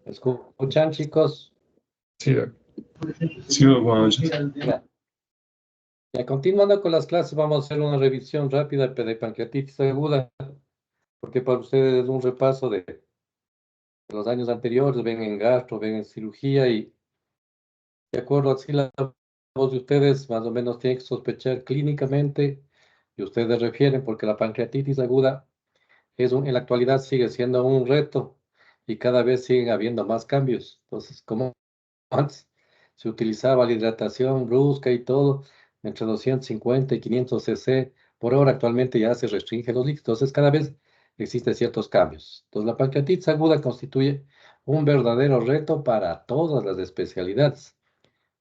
¿Escuchan, chicos? Sí, sí, Juan. Ya. Continuando con las clases, vamos a hacer una revisión rápida de pancreatitis aguda, porque para ustedes es un repaso de los años anteriores, ven en gastro, ven en cirugía y de acuerdo a la voz de ustedes, más o menos tienen que sospechar clínicamente y ustedes refieren porque la pancreatitis aguda en la actualidad sigue siendo un reto y cada vez siguen habiendo más cambios. Entonces, como antes se utilizaba la hidratación brusca y todo, entre 250 y 500 cc por hora, actualmente ya se restringe los líquidos. Entonces, cada vez existen ciertos cambios. Entonces, la pancreatitis aguda constituye un verdadero reto para todas las especialidades,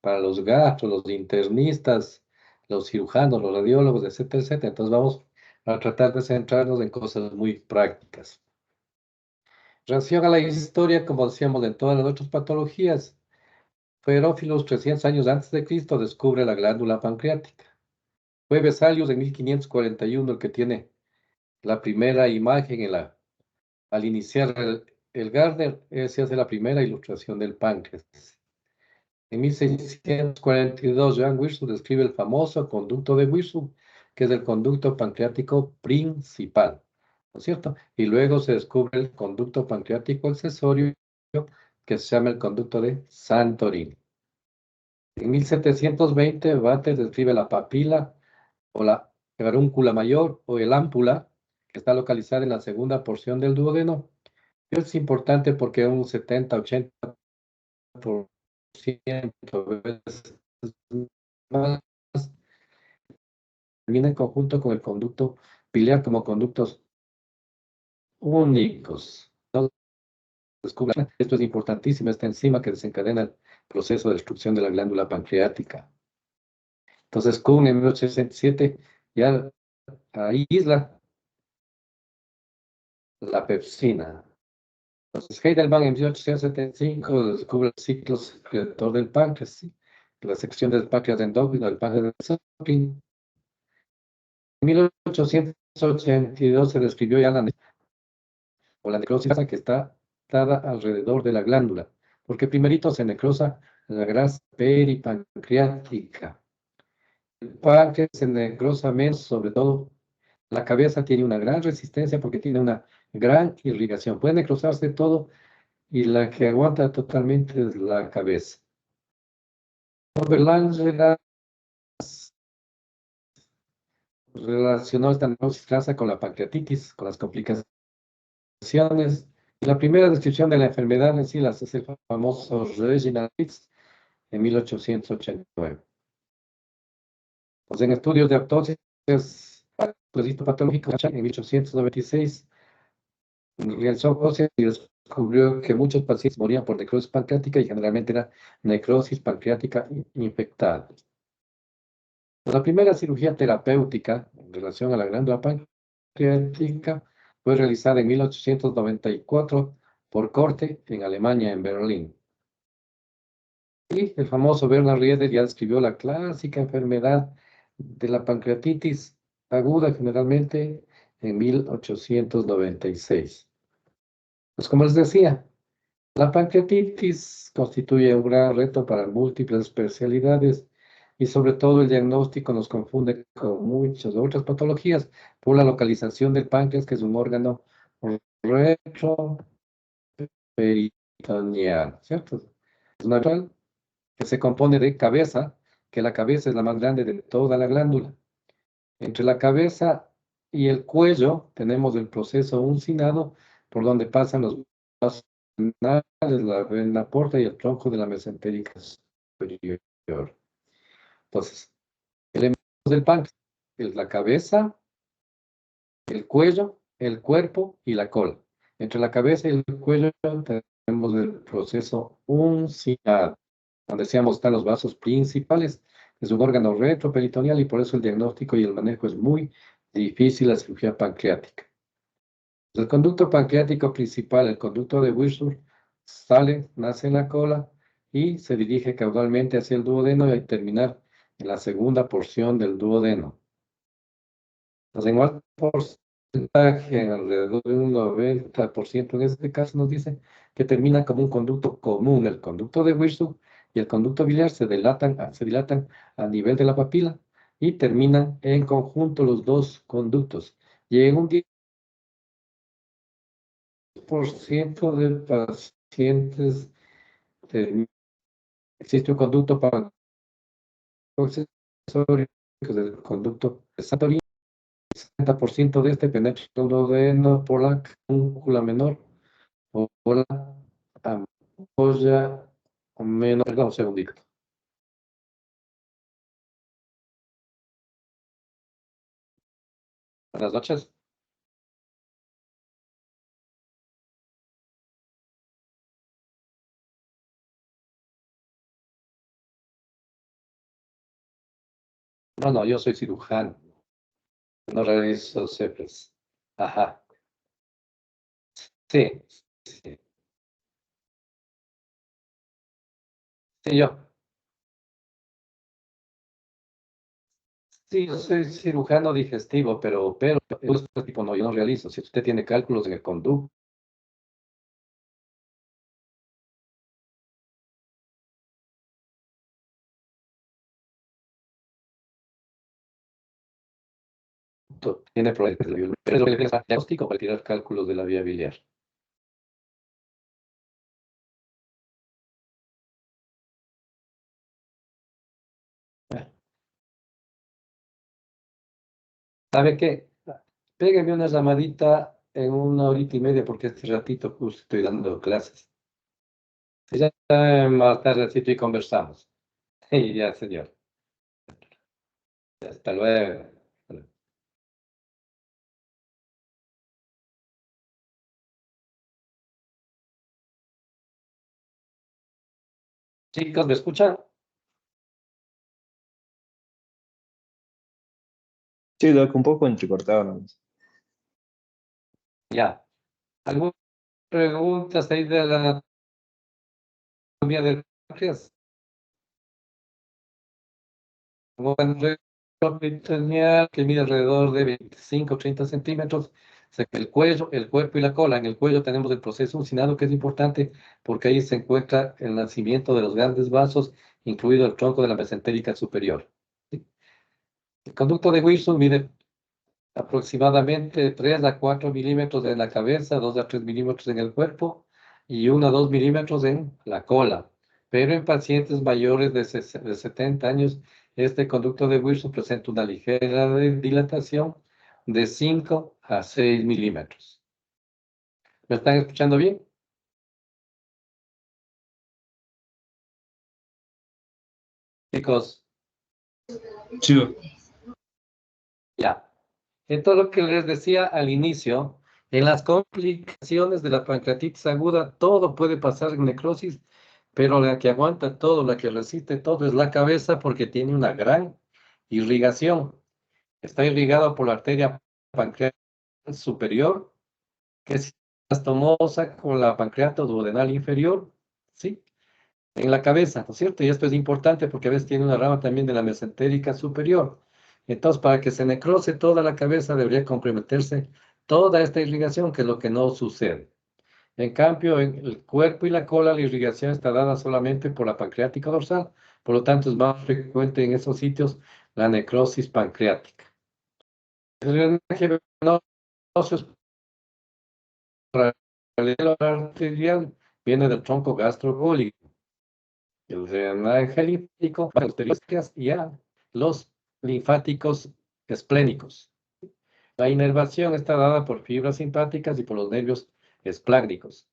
para los gastros, los internistas, los cirujanos, los radiólogos, etcétera, etcétera. Entonces, vamos a tratar de centrarnos en cosas muy prácticas. En relación a la historia, como decíamos, en todas las otras patologías, Herófilos, 300 años antes de Cristo, descubre la glándula pancreática. Fue Vesalius en 1541 el que tiene la primera imagen al iniciar el Gardner, se hace la primera ilustración del páncreas. En 1642, Johann Wilson describe el famoso conducto de Wilson, que es el conducto pancreático principal, ¿no es cierto? Y luego se descubre el conducto pancreático accesorio, que se llama el conducto de Santorini. En 1720, Bates describe la papila o la carúncula mayor o el ámpula, que está localizada en la segunda porción del duodeno. Es importante porque un 70-80% veces más termina en conjunto con el conducto biliar como conductos únicos. No descubran, esto es importantísimo, esta enzima que desencadena el proceso de destrucción de la glándula pancreática. Entonces, Kuhn en 1867 ya aísla la pepsina. Entonces, Heidelberg en 1875 descubre el ciclo secretor del páncreas, ¿sí? La sección del páncreas endógeno, del páncreas de Sopkin. En 1882 se describió ya la necrosis que está dada alrededor de la glándula, porque primerito se necrosa la grasa peripancreática. El páncreas se necrosa menos, sobre todo la cabeza tiene una gran resistencia porque tiene una gran irrigación. Puede necrosarse todo y la que aguanta totalmente es la cabeza. Oberland relacionó esta necrosis grasa con la pancreatitis, con las complicaciones. La primera descripción de la enfermedad en sí las es el famoso Reginald Pitts en 1889. Pues en estudios de autopsias, pues histopatológico en 1896, realizó autopsias y descubrió que muchos pacientes morían por necrosis pancreática y generalmente era necrosis pancreática infectada. La primera cirugía terapéutica en relación a la glándula pancreática fue realizada en 1894 por Corte en Alemania, en Berlín. Y el famoso Bernard Rieder ya describió la clásica enfermedad de la pancreatitis aguda, generalmente en 1896. Pues como les decía, la pancreatitis constituye un gran reto para múltiples especialidades y sobre todo el diagnóstico nos confunde con muchas otras patologías por la localización del páncreas, que es un órgano retroperitoneal, ¿cierto? Es natural que se compone de cabeza, que la cabeza es la más grande de toda la glándula. Entre la cabeza y el cuello tenemos el proceso uncinado por donde pasan los vasos renales, la vena porta y el tronco de la mesentérica superior. Entonces, elementos del páncreas es la cabeza, el cuello, el cuerpo y la cola. Entre la cabeza y el cuello tenemos el proceso uncinado, donde decíamos están los vasos principales. Es un órgano retroperitoneal y por eso el diagnóstico y el manejo es muy difícil, la cirugía pancreática. El conducto pancreático principal, el conducto de Wilson, sale, nace en la cola y se dirige caudalmente hacia el duodeno y al terminar en la segunda porción del duodeno. La segunda porción alrededor de un 90% en este caso nos dice que termina como un conducto común. El conducto de Wilson y el conducto biliar se dilatan a nivel de la papila y terminan en conjunto los dos conductos. Y en un 10% de pacientes existe un conducto para del conducto santorín. 60% de este penetra el duodeno por la cáncula menor o por la ampolla menor. Perdón, un segundito. Buenas noches. No, no, yo soy cirujano. No realizo CEPRES. Ajá. Sí, sí, sí, yo. Sí, yo soy cirujano digestivo, pero este tipo no, yo no realizo. Si usted tiene cálculos en el conducto, tiene problemas de pero el diagnóstico para tirar cálculos de la vía biliar. ¿Sabe qué? Pégame una llamadita en una horita y media porque este ratito justo estoy dando clases. Y ya más tardecito y conversamos. Y ya, señor. Hasta luego. Chicos, ¿me escuchan? Sí, Doc, un poco entrecortado nomás. Ya. ¿Alguna pregunta ahí de la anatomía del páncreas? Bueno, peritoneal que mide alrededor de 25 o 30 centímetros. O sea, que el cuello, el cuerpo y la cola. En el cuello tenemos el proceso uncinado, que es importante porque ahí se encuentra el nacimiento de los grandes vasos, incluido el tronco de la mesentérica superior. ¿Sí? El conducto de Wilson mide aproximadamente 3 a 4 milímetros en la cabeza, 2 a 3 milímetros en el cuerpo y 1 a 2 milímetros en la cola. Pero en pacientes mayores de 70 años, este conducto de Wilson presenta una ligera dilatación de 5 a 6 milímetros. ¿Me están escuchando bien? Chicos, Sí, Doc. ya. Entonces, lo que les decía al inicio, en las complicaciones de la pancreatitis aguda, todo puede pasar en necrosis, pero la que aguanta todo, la que resiste todo es la cabeza porque tiene una gran irrigación. Está irrigada por la arteria pancreatal superior, que es anastomosa con la pancreato duodenal inferior, ¿sí? En la cabeza, ¿no es cierto? Y esto es importante porque a veces tiene una rama también de la mesentérica superior. Entonces, para que se necrose toda la cabeza, debería comprometerse toda esta irrigación, que es lo que no sucede. En cambio, en el cuerpo y la cola, la irrigación está dada solamente por la pancreática dorsal, por lo tanto, es más frecuente en esos sitios la necrosis pancreática. El drenaje venoso paralelo arterial viene del tronco gastrogólico. El drenaje linfático va a las arterias y a los linfáticos esplénicos. La inervación está dada por fibras simpáticas y por los nervios espláncnicos.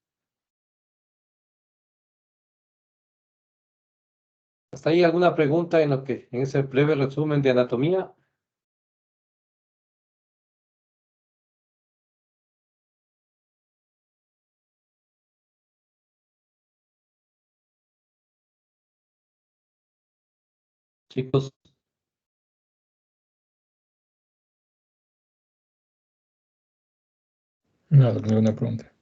¿Hasta ahí alguna pregunta en ese breve resumen de anatomía? Chicos, Nada, ninguna pregunta.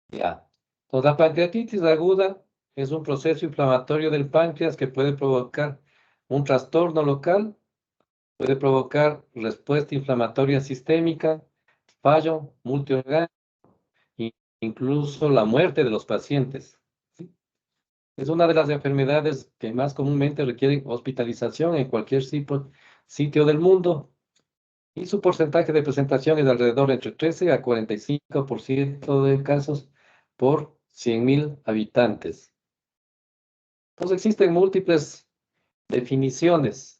ya. Entonces, la pancreatitis aguda es un proceso inflamatorio del páncreas que puede provocar un trastorno local Puede provocar respuesta inflamatoria sistémica, fallo multiorgánico, e incluso la muerte de los pacientes. ¿Sí? Es una de las enfermedades que más comúnmente requieren hospitalización en cualquier sitio del mundo. Y su porcentaje de presentación es de alrededor entre 13 a 45% de casos por 100.000 habitantes. Entonces existen múltiples definiciones,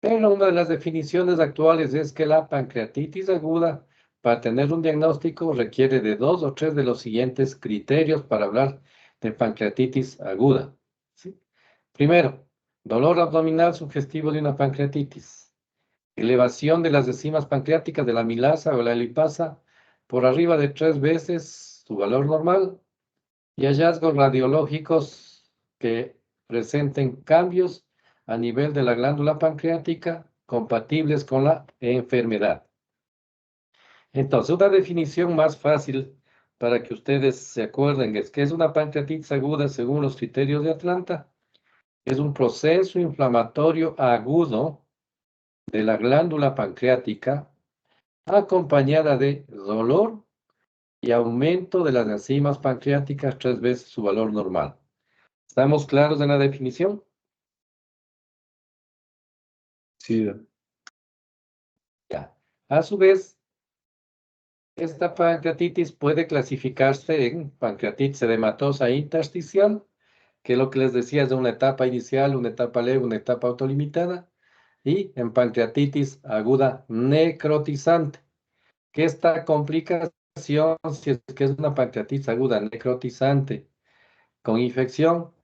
pero una de las definiciones actuales es que la pancreatitis aguda, para tener un diagnóstico, requiere de 2 o 3 de los siguientes criterios para hablar de pancreatitis aguda. ¿Sí? Primero, dolor abdominal sugestivo de una pancreatitis. Elevación de las enzimas pancreáticas de la amilasa o la lipasa por arriba de 3 veces su valor normal y hallazgos radiológicos que presenten cambios a nivel de la glándula pancreática compatibles con la enfermedad. Entonces, una definición más fácil para que ustedes se acuerden es que es una pancreatitis aguda según los criterios de Atlanta. Es un proceso inflamatorio agudo de la glándula pancreática acompañada de dolor y aumento de las enzimas pancreáticas 3 veces su valor normal. ¿Estamos claros en la definición? Sí, Ya. A su vez, esta pancreatitis puede clasificarse en pancreatitis edematosa intersticial, que es lo que les decía es de una etapa inicial, una etapa leve, una etapa autolimitada, y en pancreatitis aguda necrotizante, que esta complicación, si es que es una pancreatitis aguda necrotizante con infección,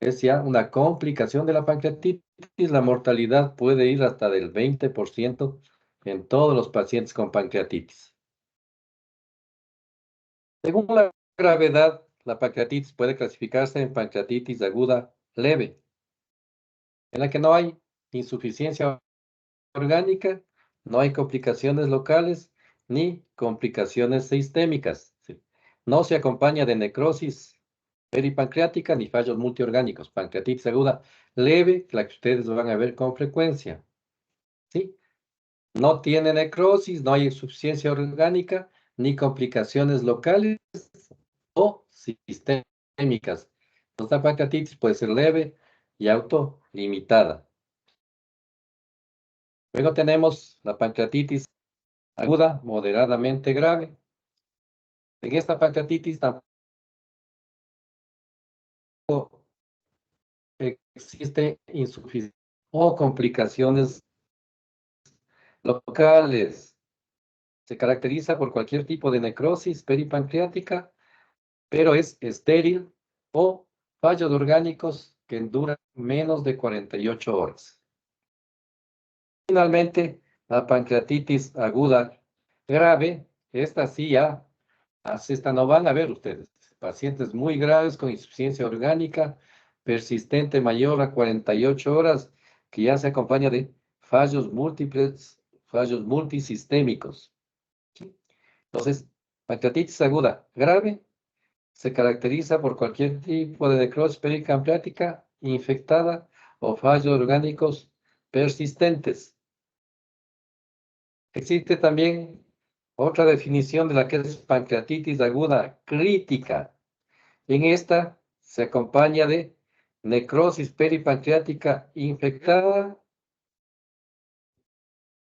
es ya una complicación de la pancreatitis. La mortalidad puede ir hasta del 20% en todos los pacientes con pancreatitis. Según la gravedad, la pancreatitis puede clasificarse en pancreatitis aguda leve, en la que no hay insuficiencia orgánica, no hay complicaciones locales ni complicaciones sistémicas. ¿Sí? No se acompaña de necrosis peripancreática ni fallos multiorgánicos. Pancreatitis aguda leve, la que ustedes van a ver con frecuencia. ¿Sí? No tiene necrosis, no hay insuficiencia orgánica ni complicaciones locales o sistémicas. Esta pancreatitis puede ser leve y autolimitada. Luego tenemos la pancreatitis aguda, moderadamente grave. En esta pancreatitis tampoco existe insuficiencia o complicaciones locales. Se caracteriza por cualquier tipo de necrosis peripancreática, pero es estéril o fallos orgánicos que duran menos de 48 horas. Finalmente, la pancreatitis aguda grave, esta sí ya, esta no van a ver ustedes. Pacientes muy graves con insuficiencia orgánica persistente mayor a 48 horas, que ya se acompaña de fallos múltiples, fallos multisistémicos. Entonces, pancreatitis aguda grave se caracteriza por cualquier tipo de necrosis peripancreática infectada o fallos orgánicos persistentes. Existe también otra definición de la que es pancreatitis aguda crítica. En esta se acompaña de necrosis peripancreática infectada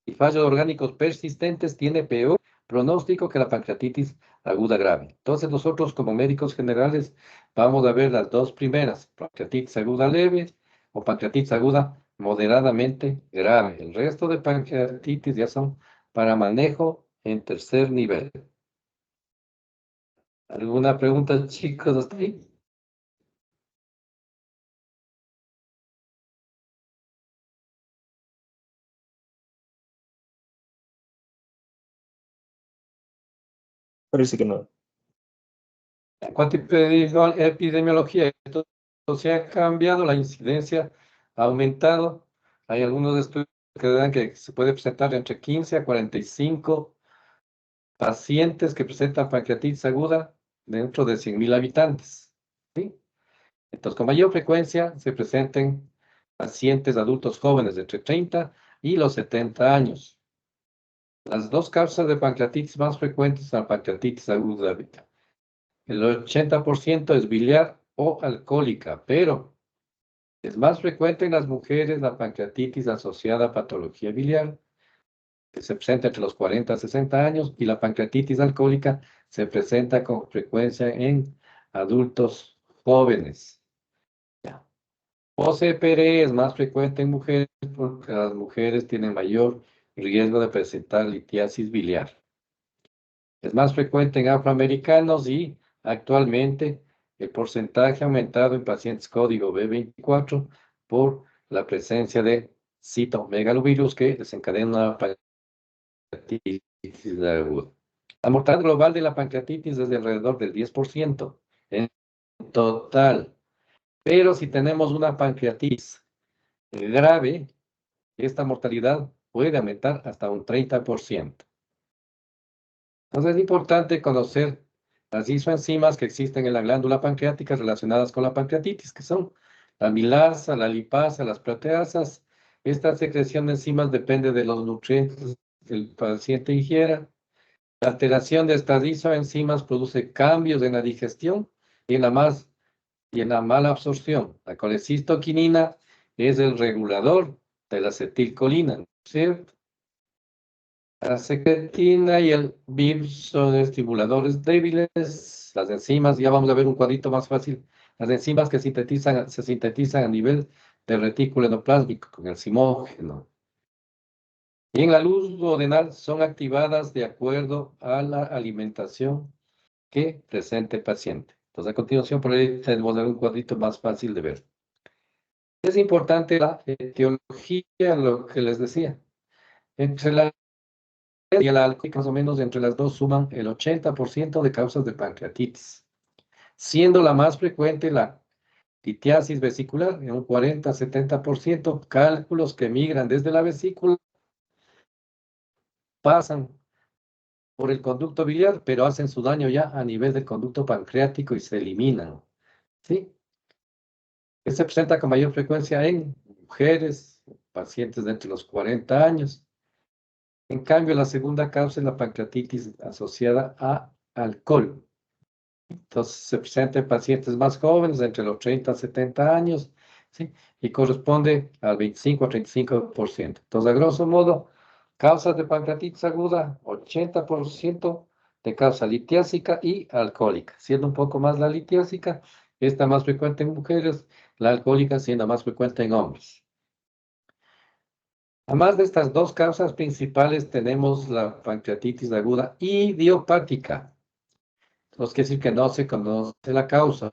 y fallos orgánicos persistentes, tiene peor pronóstico que la pancreatitis aguda grave. Entonces nosotros como médicos generales vamos a ver las dos primeras, pancreatitis aguda leve o pancreatitis aguda moderadamente grave. El resto de pancreatitis ya son para manejo en tercer nivel. ¿Alguna pregunta, chicos, hasta ahí? parece que no. En cuanto a epidemiología, esto se ha cambiado, la incidencia ha aumentado. Hay algunos estudios que dan que se puede presentar entre 15 a 45 pacientes que presentan pancreatitis aguda dentro de 100.000 habitantes. ¿Sí? Entonces, con mayor frecuencia se presenten pacientes adultos jóvenes de entre 30 y los 70 años. Las dos causas de pancreatitis más frecuentes son la pancreatitis aguda. El 80% es biliar o alcohólica, pero es más frecuente en las mujeres la pancreatitis asociada a patología biliar, que se presenta entre los 40 a 60 años, y la pancreatitis alcohólica se presenta con frecuencia en adultos jóvenes. OCPR es más frecuente en mujeres porque las mujeres tienen mayor riesgo de presentar litiasis biliar. Es más frecuente en afroamericanos y actualmente el porcentaje ha aumentado en pacientes código B24 por la presencia de citomegalovirus que desencadena una pancreatitis aguda. La mortalidad global de la pancreatitis es de alrededor del 10% en total. Pero si tenemos una pancreatitis grave, esta mortalidad puede aumentar hasta un 30%. Entonces es importante conocer las isoenzimas que existen en la glándula pancreática relacionadas con la pancreatitis, que son la amilasa, la lipasa, las proteasas. Esta secreción de enzimas depende de los nutrientes que el paciente ingiera. La alteración de estas isoenzimas produce cambios en la digestión y en la mala absorción. La colecistoquinina es el regulador de la acetilcolina, ¿cierto? La secretina y el BIB son estimuladores débiles. Las enzimas, ya vamos a ver un cuadrito más fácil. Las enzimas que se sintetizan a nivel del retículo endoplásmico con el zimógeno. Y en la luz duodenal son activadas de acuerdo a la alimentación que presente el paciente. Entonces, a continuación, por ahí tenemos un cuadrito más fácil de ver. Es importante la etiología, lo que les decía. Entre la y la alcohólica, más o menos entre las dos suman el 80% de causas de pancreatitis, siendo la más frecuente la litiasis vesicular, en un 40-70%, cálculos que migran desde la vesícula, pasan por el conducto biliar, pero hacen su daño ya a nivel del conducto pancreático y se eliminan, ¿sí? Se presenta con mayor frecuencia en mujeres, pacientes de entre los 40 años. En cambio, la segunda causa es la pancreatitis asociada a alcohol. Entonces, se presenta en pacientes más jóvenes, entre los 30 a 70 años, ¿sí? Y corresponde al 25 a 35%. Entonces, a grosso modo, causas de pancreatitis aguda, 80% de causa litiásica y alcohólica, siendo un poco más la litiásica, esta más frecuente en mujeres, la alcohólica siendo más frecuente en hombres. Además de estas dos causas principales, tenemos la pancreatitis aguda idiopática. No quiere decir que no se conoce la causa,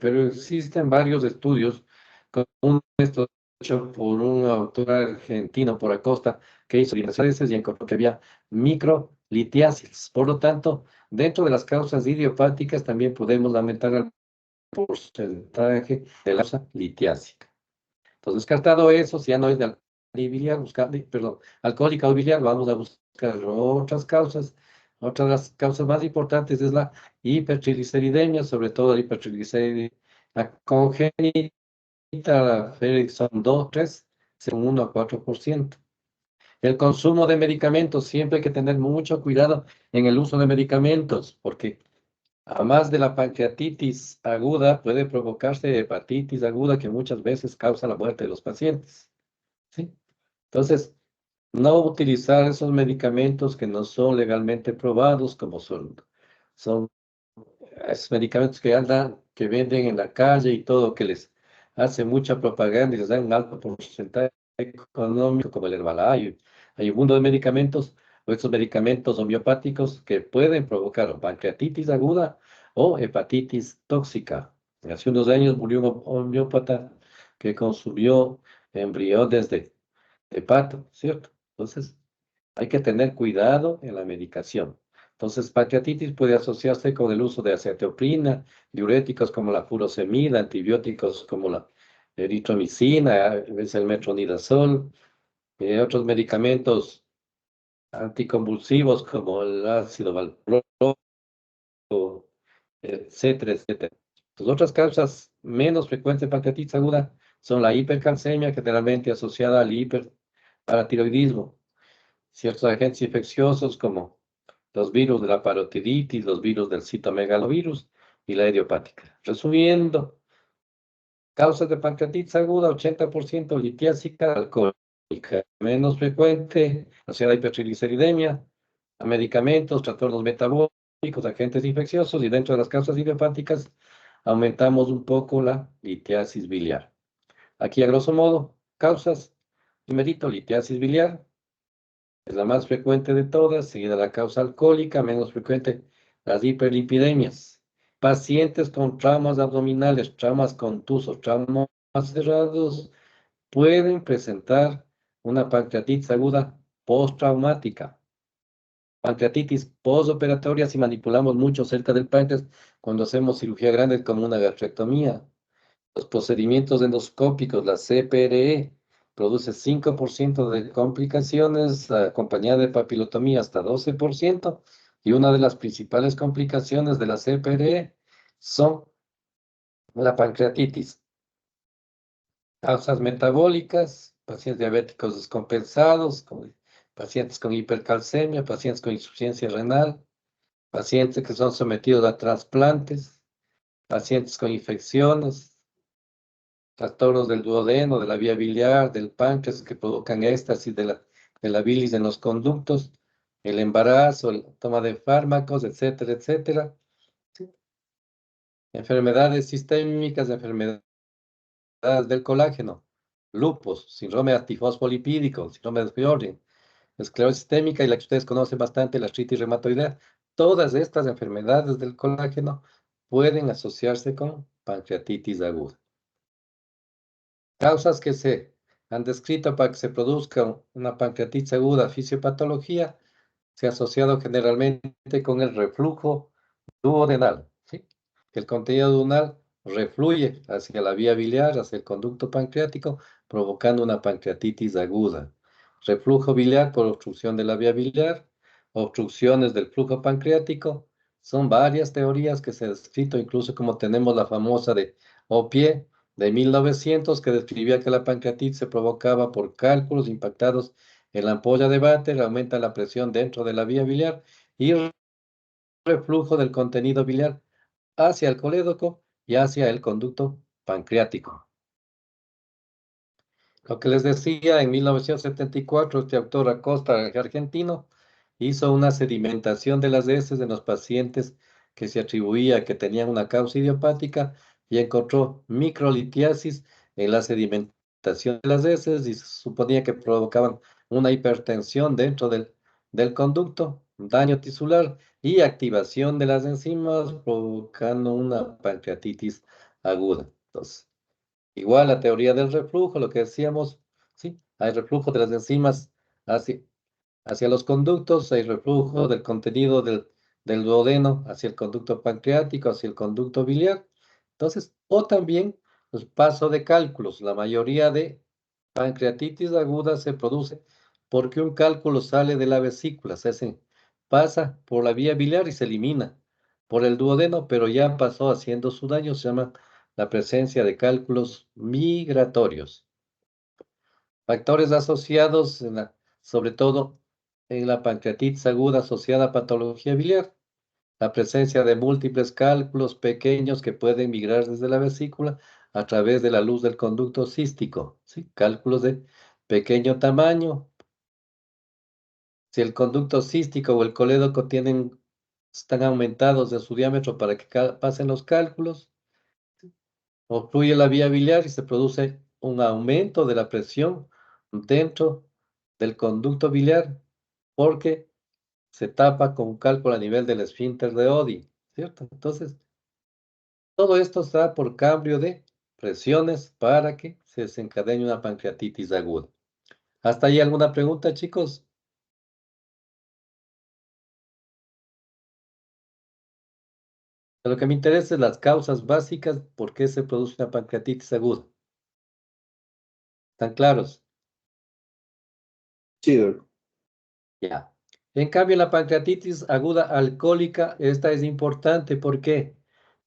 pero existen varios estudios, como un estudio hecho por un autor argentino por Acosta, que hizo veces y encontró que había microlitiasis. Por lo tanto, dentro de las causas idiopáticas también podemos aumentar el porcentaje de la causa litiásica. Entonces, descartado eso, si ya no es de biliar, alcohólica o biliar, vamos a buscar otras causas. Otra de las causas más importantes es la hipertrigliceridemia, sobre todo la hipertrigliceridemia congénita, la Fredrickson 2, 3, según 1 a 4%. El consumo de medicamentos, siempre hay que tener mucho cuidado en el uso de medicamentos, porque además de la pancreatitis aguda, puede provocarse hepatitis aguda que muchas veces causa la muerte de los pacientes, ¿sí? Entonces, no utilizar esos medicamentos que no son legalmente probados, como son esos medicamentos que andan, que venden en la calle y todo, que les hace mucha propaganda y les dan un alto porcentaje económico, como el Herbalife. Hay un mundo de medicamentos, o estos medicamentos homeopáticos que pueden provocar o pancreatitis aguda o hepatitis tóxica. Hace unos años murió un homeópata que consumió embriones de pato, ¿cierto? Entonces, hay que tener cuidado en la medicación. Entonces, pancreatitis puede asociarse con el uso de acetoprina, diuréticos como la furosemida, antibióticos como la eritromicina, a veces el metronidazol, otros medicamentos anticonvulsivos como el ácido valproico, etcétera, etcétera. Entonces, otras causas menos frecuentes de pancreatitis aguda son la hipercalcemia, generalmente asociada al hiperparatiroidismo, ciertos agentes infecciosos como los virus de la parotiditis, los virus del citomegalovirus y la idiopática. Resumiendo, causas de pancreatitis aguda, 80% litiásica, alcohólica, menos frecuente, asociada a hipertrigliceridemia, a medicamentos, trastornos metabólicos, agentes infecciosos y dentro de las causas idiopáticas aumentamos un poco la litiasis biliar. Aquí a grosso modo, causas, primerito, litiasis biliar, es la más frecuente de todas, seguida la causa alcohólica, menos frecuente las hiperlipidemias. Pacientes con traumas abdominales, traumas contusos, traumas cerrados, pueden presentar una pancreatitis aguda postraumática. Pancreatitis postoperatoria si manipulamos mucho cerca del páncreas cuando hacemos cirugía grande como una gastrectomía. Los procedimientos endoscópicos, la CPRE, produce 5% de complicaciones, acompañada de papilotomía hasta 12%, y una de las principales complicaciones de la CPRE son la pancreatitis. Causas metabólicas, pacientes diabéticos descompensados, pacientes con hipercalcemia, pacientes con insuficiencia renal, pacientes que son sometidos a trasplantes, pacientes con infecciones, trastornos del duodeno, de la vía biliar, del páncreas que provocan éxtasis de la bilis en los conductos, el embarazo, la toma de fármacos, etcétera, etcétera. Sí. Enfermedades sistémicas, enfermedades del colágeno, lupus, síndrome antifosfolipídico, síndrome de Sjögren, esclerosis sistémica y la que ustedes conocen bastante, la artritis reumatoidea. Todas estas enfermedades del colágeno pueden asociarse con pancreatitis aguda. Causas que se han descrito para que se produzca una pancreatitis aguda, fisiopatología, se ha asociado generalmente con el reflujo duodenal, ¿sí? El contenido duodenal refluye hacia la vía biliar, hacia el conducto pancreático, provocando una pancreatitis aguda. Reflujo biliar por obstrucción de la vía biliar, obstrucciones del flujo pancreático. Son varias teorías que se han descrito, incluso como tenemos la famosa de Opie de 1900, que describía que la pancreatitis se provocaba por cálculos impactados en la ampolla de váter, aumenta la presión dentro de la vía biliar y reflujo del contenido biliar hacia el colédoco y hacia el conducto pancreático. Lo que les decía, en 1974, este autor Acosta, argentino, hizo una sedimentación de las heces en los pacientes que se atribuía que tenían una causa idiopática y encontró microlitiasis en la sedimentación de las heces y se suponía que provocaban una hipertensión dentro del conducto, daño tisular y activación de las enzimas provocando una pancreatitis aguda. Entonces, igual la teoría del reflujo, lo que decíamos, sí, hay reflujo de las enzimas hacia, hacia los conductos, hay reflujo del contenido del duodeno hacia el conducto pancreático, hacia el conducto biliar. Entonces, o también los paso de cálculos. La mayoría de pancreatitis aguda se produce porque un cálculo sale de la vesícula, pasa por la vía biliar y se elimina por el duodeno, pero ya pasó haciendo su daño, se llama la presencia de cálculos migratorios. Factores asociados, sobre todo en la pancreatitis aguda asociada a patología biliar, la presencia de múltiples cálculos pequeños que pueden migrar desde la vesícula a través de la luz del conducto cístico, ¿sí? Cálculos de pequeño tamaño. Si el conducto cístico o el colédoco están aumentados de su diámetro para que pasen los cálculos, obstruye la vía biliar y se produce un aumento de la presión dentro del conducto biliar porque se tapa con un cálculo a nivel del esfínter de Oddi, ¿cierto? Entonces, todo esto se da por cambio de presiones para que se desencadene una pancreatitis aguda. ¿Hasta ahí alguna pregunta, chicos? Lo que me interesa es las causas básicas por qué se produce una pancreatitis aguda. ¿Están claros? Sí, doctor. Ya. En cambio, la pancreatitis aguda alcohólica, esta es importante. ¿Por qué?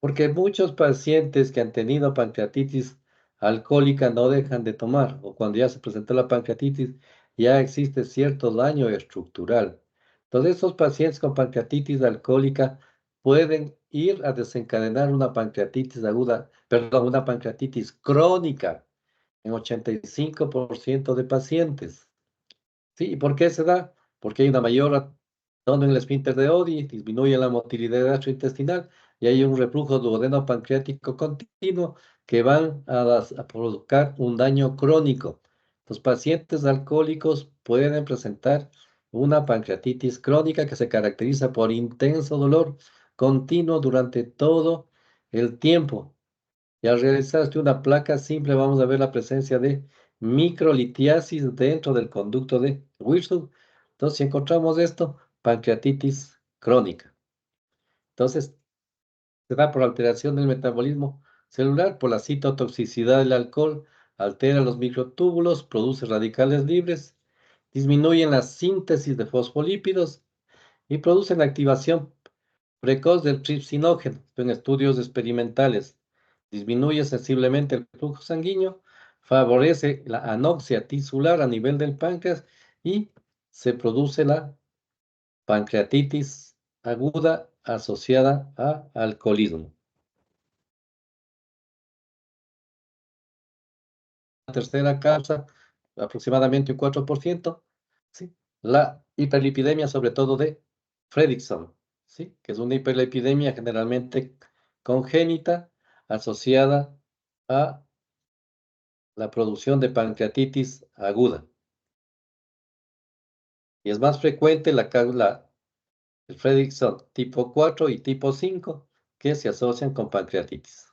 Porque muchos pacientes que han tenido pancreatitis alcohólica no dejan de tomar, o cuando ya se presentó la pancreatitis, ya existe cierto daño estructural. Entonces, estos pacientes con pancreatitis alcohólica pueden ir a desencadenar una pancreatitis aguda, perdón, una pancreatitis crónica en 85% de pacientes. ¿Sí? ¿Y por qué se da? Porque hay una mayor tono en el esfínter de Oddi, disminuye la motilidad gastrointestinal y hay un reflujo duodeno-pancreático continuo que van a provocar un daño crónico. Los pacientes alcohólicos pueden presentar una pancreatitis crónica que se caracteriza por intenso dolor continuo durante todo el tiempo. Y al realizar una placa simple vamos a ver la presencia de microlitiasis dentro del conducto de Wilson. Entonces, si encontramos esto, pancreatitis crónica. Entonces, se da por alteración del metabolismo celular, por la citotoxicidad del alcohol, altera los microtúbulos, produce radicales libres, disminuyen la síntesis de fosfolípidos y producen la activación precoz del tripsinógeno en estudios experimentales. Disminuye sensiblemente el flujo sanguíneo, favorece la anoxia tisular a nivel del páncreas y se produce la pancreatitis aguda asociada a alcoholismo. La tercera causa, aproximadamente un 4%, ¿sí? La hiperlipidemia, sobre todo de Fredrickson, ¿sí? Que es una hiperlipidemia generalmente congénita asociada a la producción de pancreatitis aguda. Y es más frecuente el Fredrickson tipo 4 y tipo 5 que se asocian con pancreatitis.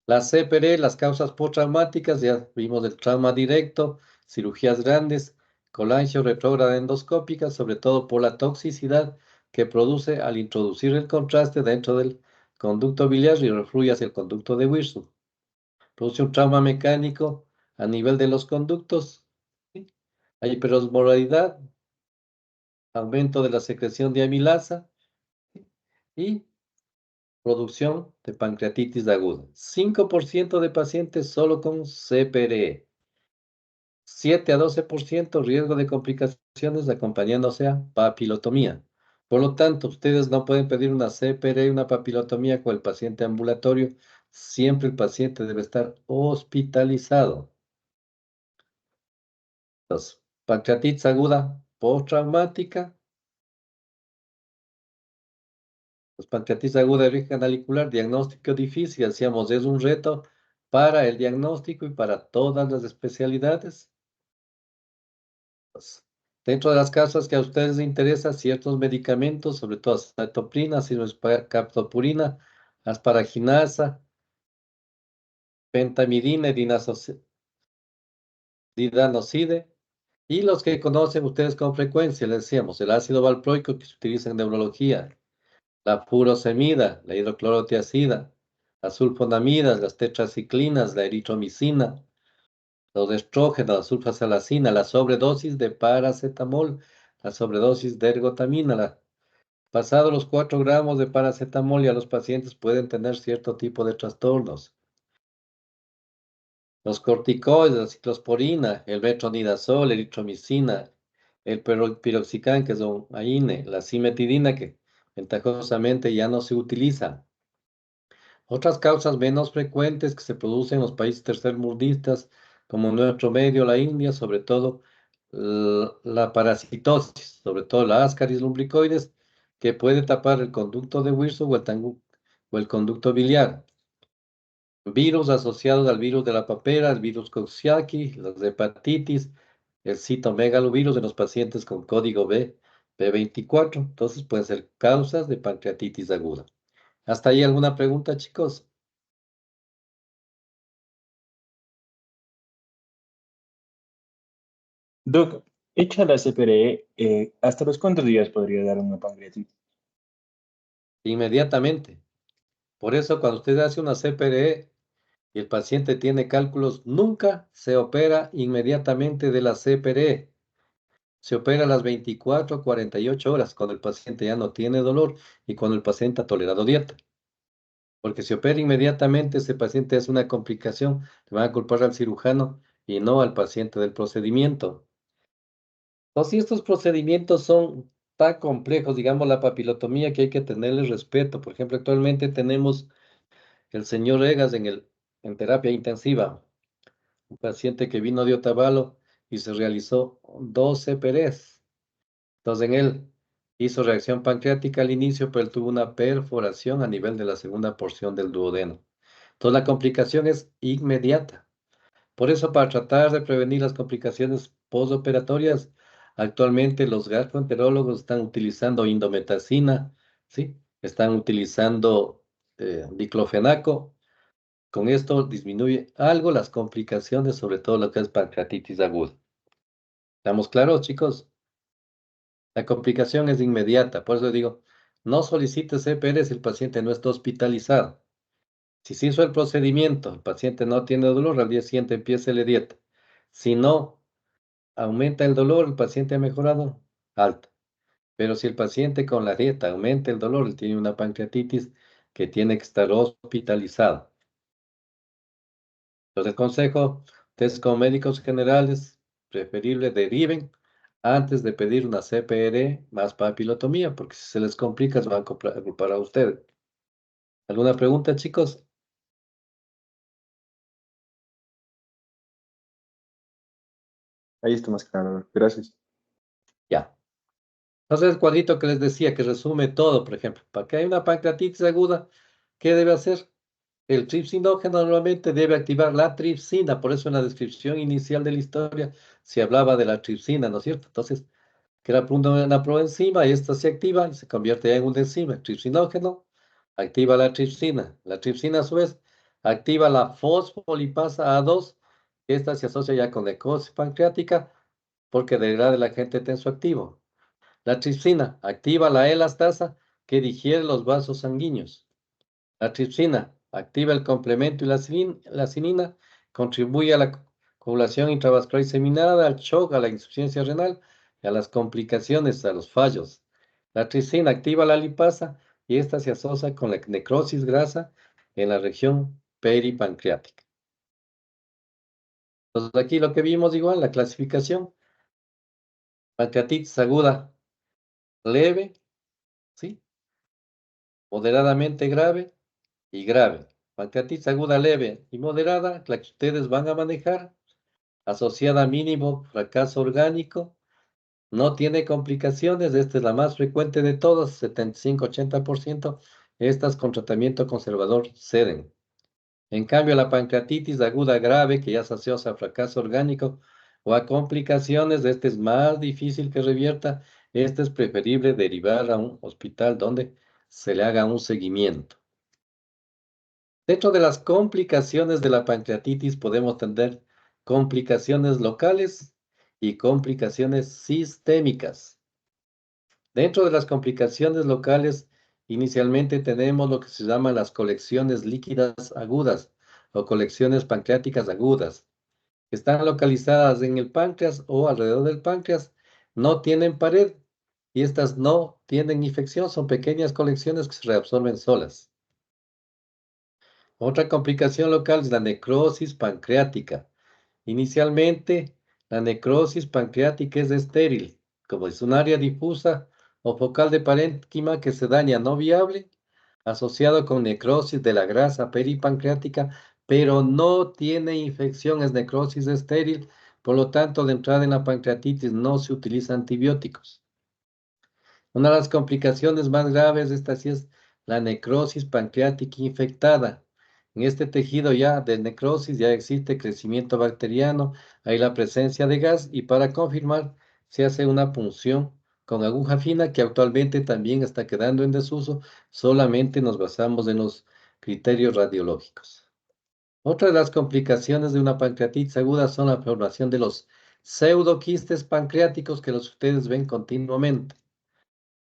La CPR, las causas postraumáticas, ya vimos el trauma directo, cirugías grandes, colangio retrógrada endoscópica, sobre todo por la toxicidad que produce al introducir el contraste dentro del conducto biliar y refluye hacia el conducto de Wilson. Produce un trauma mecánico a nivel de los conductos, ¿sí? Hay hiperosmolaridad, aumento de la secreción de amilasa, ¿sí? Y producción de pancreatitis aguda. 5% de pacientes solo con CPRE. 7 a 12% riesgo de complicaciones acompañándose a papilotomía. Por lo tanto, ustedes no pueden pedir una CPRE y una papilotomía con el paciente ambulatorio. Siempre el paciente debe estar hospitalizado. Entonces, pancreatitis aguda postraumática. Pues pancreatitis aguda de origen canalicular, diagnóstico difícil, decíamos, es un reto para el diagnóstico y para todas las especialidades. Pues, dentro de las causas que a ustedes les interesan, ciertos medicamentos, sobre todo acetoprina, captoprina, asparaginasa, pentamidina y didanoside, y los que conocen ustedes con frecuencia, les decíamos, el ácido valproico que se utiliza en neurología, la furosemida, la hidroclorotiazida, las sulfonamidas, las tetraciclinas, la eritromicina, los estrógenos, la sulfasalacina, la sobredosis de paracetamol, la sobredosis de ergotamina. Pasado los 4 gramos de paracetamol ya los pacientes pueden tener cierto tipo de trastornos. Los corticoides, la ciclosporina, el metronidazol, la eritromicina, el piroxicam, que es un AINE, la cimetidina, que ventajosamente ya no se utiliza. Otras causas menos frecuentes que se producen en los países tercermundistas, como en nuestro medio, la India, sobre todo la parasitosis, sobre todo la Ascaris lumbricoides, que puede tapar el conducto de Wilson o el conducto biliar. Virus asociados al virus de la papera, el virus Coxiaki, las hepatitis, el citomegalovirus en los pacientes con código B24. Entonces pueden ser causas de pancreatitis aguda. ¿Hasta ahí alguna pregunta, chicos? Doc, hecha la CPRE, ¿hasta los cuántos días podría dar una pancreatitis? Inmediatamente. Por eso, cuando usted hace una CPRE y el paciente tiene cálculos, nunca se opera inmediatamente de la CPRE. Se opera a las 24 o 48 horas, cuando el paciente ya no tiene dolor y cuando el paciente ha tolerado dieta. Porque si opera inmediatamente, ese paciente es una complicación, le van a culpar al cirujano y no al paciente del procedimiento. Entonces, si estos procedimientos son tan complejos, digamos la papilotomía, que hay que tenerle respeto. Por ejemplo, actualmente tenemos el señor Egas en terapia intensiva, un paciente que vino de Otavalo y se realizó 12 PREs. Entonces, en él hizo reacción pancreática al inicio, pero él tuvo una perforación a nivel de la segunda porción del duodeno. Entonces, la complicación es inmediata. Por eso, para tratar de prevenir las complicaciones postoperatorias, actualmente los gastroenterólogos están utilizando indometacina, ¿sí? Están utilizando diclofenaco. Con esto disminuye algo las complicaciones, sobre todo lo que es pancreatitis aguda. ¿Estamos claros, chicos? La complicación es inmediata, por eso digo, no solicite CPR si el paciente no está hospitalizado. Si se hizo el procedimiento, el paciente no tiene dolor, al día siguiente empiece la dieta. Si no aumenta el dolor, el paciente ha mejorado, alta. Pero si el paciente con la dieta aumenta el dolor, él tiene una pancreatitis que tiene que estar hospitalizado. Entonces, consejo, ustedes como médicos generales, preferible deriven antes de pedir una CPR más papilotomía, porque si se les complica, se van a culpar a ustedes. ¿Alguna pregunta, chicos? Ahí está más claro. Gracias. Ya. Entonces, el cuadrito que les decía, que resume todo, por ejemplo, para que haya una pancreatitis aguda, ¿qué debe hacer? El tripsinógeno normalmente debe activar la tripsina, por eso en la descripción inicial de la historia se hablaba de la tripsina, ¿no es cierto? Entonces, que era una proenzima y esta se activa y se convierte ya en una enzima. El tripsinógeno activa la tripsina. La tripsina, a su vez, activa la fosfolipasa A2, que esta se asocia ya con necrosis pancreática porque degrada el agente tensoactivo. La tripsina activa la elastasa, que digiere los vasos sanguíneos. La tripsina activa el complemento y la cinina contribuye a la coagulación intravascular diseminada, al shock, a la insuficiencia renal y a las complicaciones, a los fallos. La tripsina activa la lipasa y esta se asocia con la necrosis grasa en la región peripancreática. Entonces aquí lo que vimos igual, la clasificación, pancreatitis aguda leve, ¿sí? Moderadamente grave y grave. Pancreatitis aguda leve y moderada, la que ustedes van a manejar, asociada a mínimo fracaso orgánico, no tiene complicaciones, esta es la más frecuente de todas, 75-80%, estas con tratamiento conservador ceden. En cambio, la pancreatitis aguda grave, que ya se asocia a fracaso orgánico o a complicaciones, este es más difícil que revierta, este es preferible derivar a un hospital donde se le haga un seguimiento. Dentro de las complicaciones de la pancreatitis podemos tener complicaciones locales y complicaciones sistémicas. Dentro de las complicaciones locales, inicialmente tenemos lo que se llaman las colecciones líquidas agudas o colecciones pancreáticas agudas, que están localizadas en el páncreas o alrededor del páncreas, no tienen pared y estas no tienen infección, son pequeñas colecciones que se reabsorben solas. Otra complicación local es la necrosis pancreática. Inicialmente, la necrosis pancreática es estéril, como es un área difusa o focal de parénquima que se daña no viable, asociado con necrosis de la grasa peripancreática, pero no tiene infección, es necrosis estéril, por lo tanto, de entrada en la pancreatitis no se utilizan antibióticos. Una de las complicaciones más graves de esta sí es la necrosis pancreática infectada. En este tejido ya de necrosis ya existe crecimiento bacteriano, hay la presencia de gas y para confirmar se hace una punción con aguja fina que actualmente también está quedando en desuso, solamente nos basamos en los criterios radiológicos. Otra de las complicaciones de una pancreatitis aguda son la formación de los pseudoquistes pancreáticos que los ustedes ven continuamente,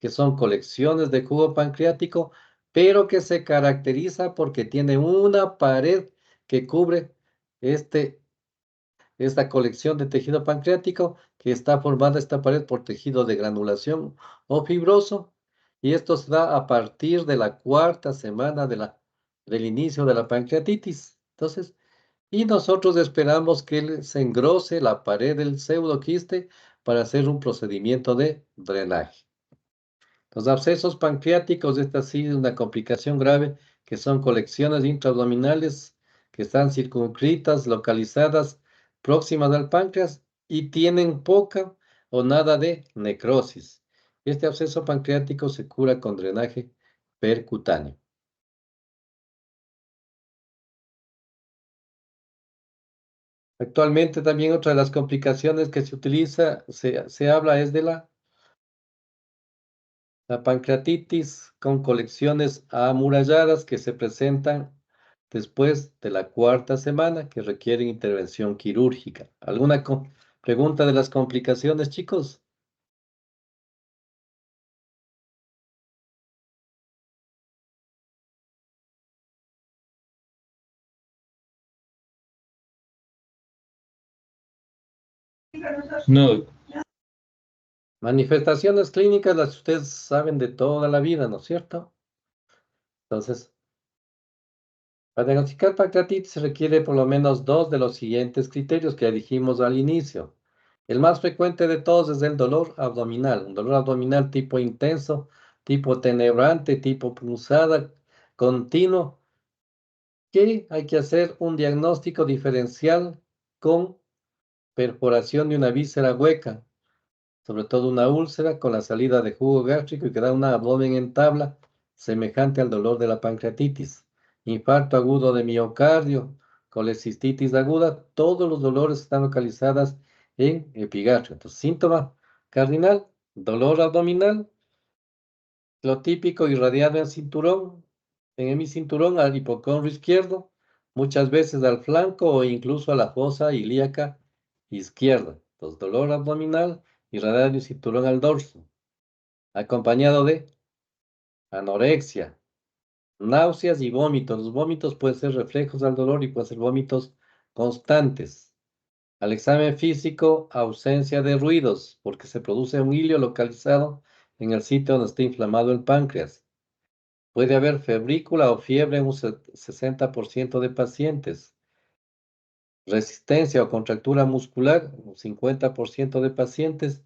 que son colecciones de jugo pancreático, pero que se caracteriza porque tiene una pared que cubre esta colección de tejido pancreático, que está formada esta pared por tejido de granulación o fibroso, y esto se da a partir de la cuarta semana de la del inicio de la pancreatitis. Entonces, y nosotros esperamos que se engrose la pared del pseudoquiste para hacer un procedimiento de drenaje. Los abscesos pancreáticos, esta sí es una complicación grave, que son colecciones intraabdominales que están circunscritas, localizadas, próximas al páncreas y tienen poca o nada de necrosis. Este absceso pancreático se cura con drenaje percutáneo. Actualmente también otra de las complicaciones que se utiliza, se habla es de la pancreatitis con colecciones amuralladas que se presentan después de la cuarta semana que requieren intervención quirúrgica. ¿Alguna pregunta de las complicaciones, chicos? No, Manifestaciones clínicas las que ustedes saben de toda la vida, ¿no es cierto? Entonces, para diagnosticar pancreatitis se requiere por lo menos dos de los siguientes criterios que ya dijimos al inicio. El más frecuente de todos es el dolor abdominal, un dolor abdominal tipo intenso, tipo tenebrante, tipo punzada, continuo, que hay que hacer un diagnóstico diferencial con perforación de una víscera hueca, sobre todo una úlcera con la salida de jugo gástrico y que da un abdomen en tabla, semejante al dolor de la pancreatitis. Infarto agudo de miocardio, colecistitis aguda, todos los dolores están localizados en epigastrio. Entonces, síntoma cardinal, dolor abdominal, lo típico irradiado en cinturón, en hemicinturón al hipocondrio izquierdo, muchas veces al flanco o incluso a la fosa ilíaca izquierda. Entonces, dolor abdominal irradiado en cinturón al dorso, acompañado de anorexia, náuseas y vómitos. Los vómitos pueden ser reflejos al dolor y pueden ser vómitos constantes. Al examen físico, ausencia de ruidos, porque se produce un hilio localizado en el sitio donde está inflamado el páncreas. Puede haber febrícula o fiebre en un 60% de pacientes. Resistencia o contractura muscular, un 50% de pacientes.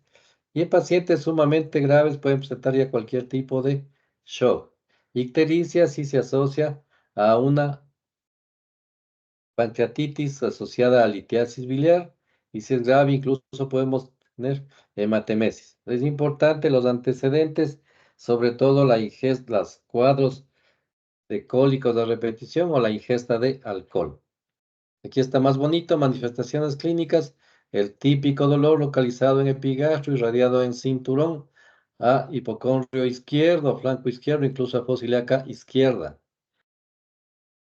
Y en pacientes sumamente graves pueden presentar ya cualquier tipo de shock. Ictericia sí se asocia a una pancreatitis asociada a litiasis biliar y si es grave incluso podemos tener hematemesis. Es importante los antecedentes, sobre todo la ingesta, los cuadros de cólicos de repetición o la ingesta de alcohol. Aquí está más bonito, manifestaciones clínicas, el típico dolor localizado en epigastrio, irradiado en cinturón, a hipocondrio izquierdo, flanco izquierdo, incluso a fosa ilíaca izquierda.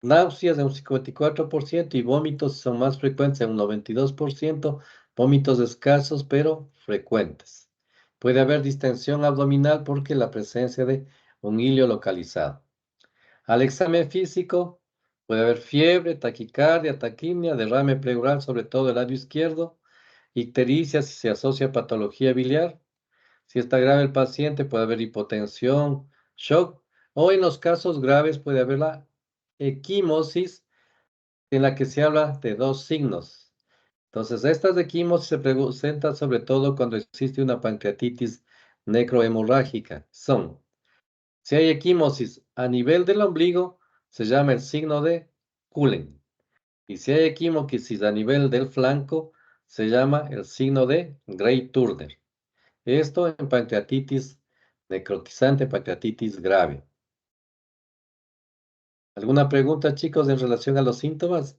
Náuseas en un 54% y vómitos son más frecuentes en un 92%, vómitos escasos pero frecuentes. Puede haber distensión abdominal porque la presencia de un hilio localizado. Al examen físico puede haber fiebre, taquicardia, taquimia, derrame pleural, sobre todo el lado izquierdo, ictericia si se asocia a patología biliar. Si está grave el paciente puede haber hipotensión, shock o en los casos graves puede haber la equimosis en la que se habla de dos signos. Entonces, estas equimosis se presentan sobre todo cuando existe una pancreatitis necrohemorrágica. Son si hay equimosis a nivel del ombligo, se llama el signo de Cullen. Y si hay equimosis a nivel del flanco, se llama el signo de Gray-Turner. Esto en pancreatitis necrotizante, pancreatitis grave. ¿Alguna pregunta, chicos, en relación a los síntomas?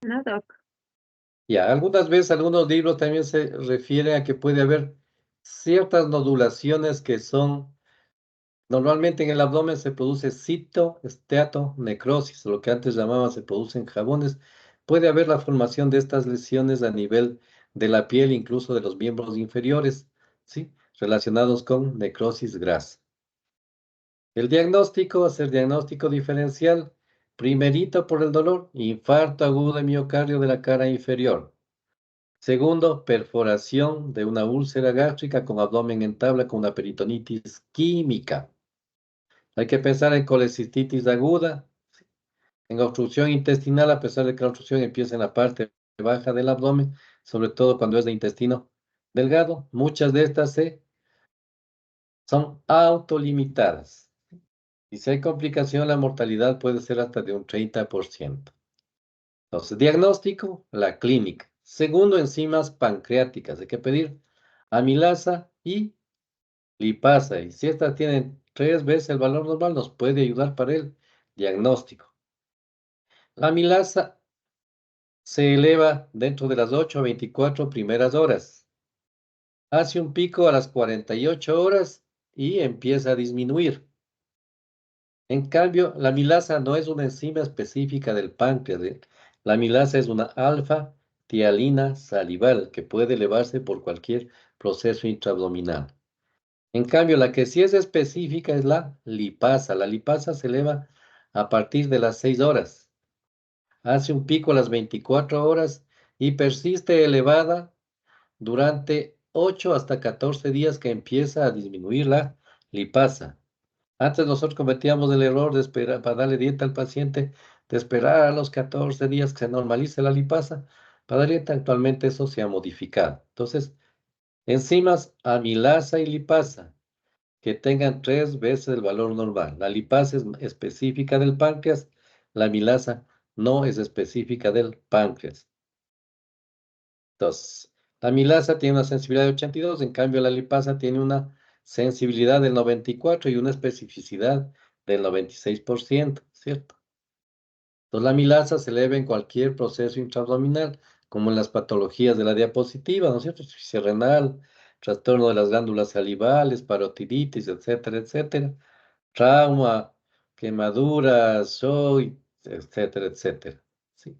No, doc. Ya, algunas veces algunos libros también se refieren a que puede haber ciertas nodulaciones que son. Normalmente en el abdomen se produce necrosis, lo que antes llamaban se producen jabones. Puede haber la formación de estas lesiones a nivel de la piel, incluso de los miembros inferiores, ¿sí? Relacionados con necrosis grasa. El diagnóstico, hacer diagnóstico diferencial, Primerito por el dolor, infarto agudo de miocardio de la cara inferior. Segundo, perforación de una úlcera gástrica con abdomen en tabla con una peritonitis química. Hay que pensar en colecistitis aguda, en obstrucción intestinal, a pesar de que la obstrucción empieza en la parte baja del abdomen, sobre todo cuando es de intestino delgado. Muchas de estas son autolimitadas. Y si hay complicación, la mortalidad puede ser hasta de un 30%. Entonces, diagnóstico, la clínica. Segundo, enzimas pancreáticas. Hay que pedir amilasa y lipasa. Y si estas tienen 3 veces el valor normal, nos puede ayudar para el diagnóstico. La amilasa se eleva dentro de las 8 a 24 primeras horas. Hace un pico a las 48 horas y empieza a disminuir. En cambio, la amilasa no es una enzima específica del páncreas. La amilasa es una alfa-tialina salival que puede elevarse por cualquier proceso intraabdominal. En cambio, la que sí es específica es la lipasa. La lipasa se eleva a partir de las 6 horas. Hace un pico a las 24 horas y persiste elevada durante 8 hasta 14 días que empieza a disminuir la lipasa. Antes nosotros cometíamos el error de esperar, para darle dieta al paciente, de esperar a los 14 días que se normalice la lipasa. Para dar dieta actualmente eso se ha modificado. Entonces, enzimas amilasa y lipasa que tengan 3 veces el valor normal. La lipasa es específica del páncreas, la amilasa no es específica del páncreas. Entonces, la amilasa tiene una sensibilidad de 82, en cambio la lipasa tiene una sensibilidad del 94 y una especificidad del 96%, ¿cierto? Entonces, la amilasa se eleva en cualquier proceso intraabdominal, como en las patologías de la diapositiva, ¿no es cierto? Insuficiencia renal, trastorno de las glándulas salivales, parotiditis, etcétera, etcétera. Trauma, quemaduras, shock, etcétera, etcétera. ¿Sí?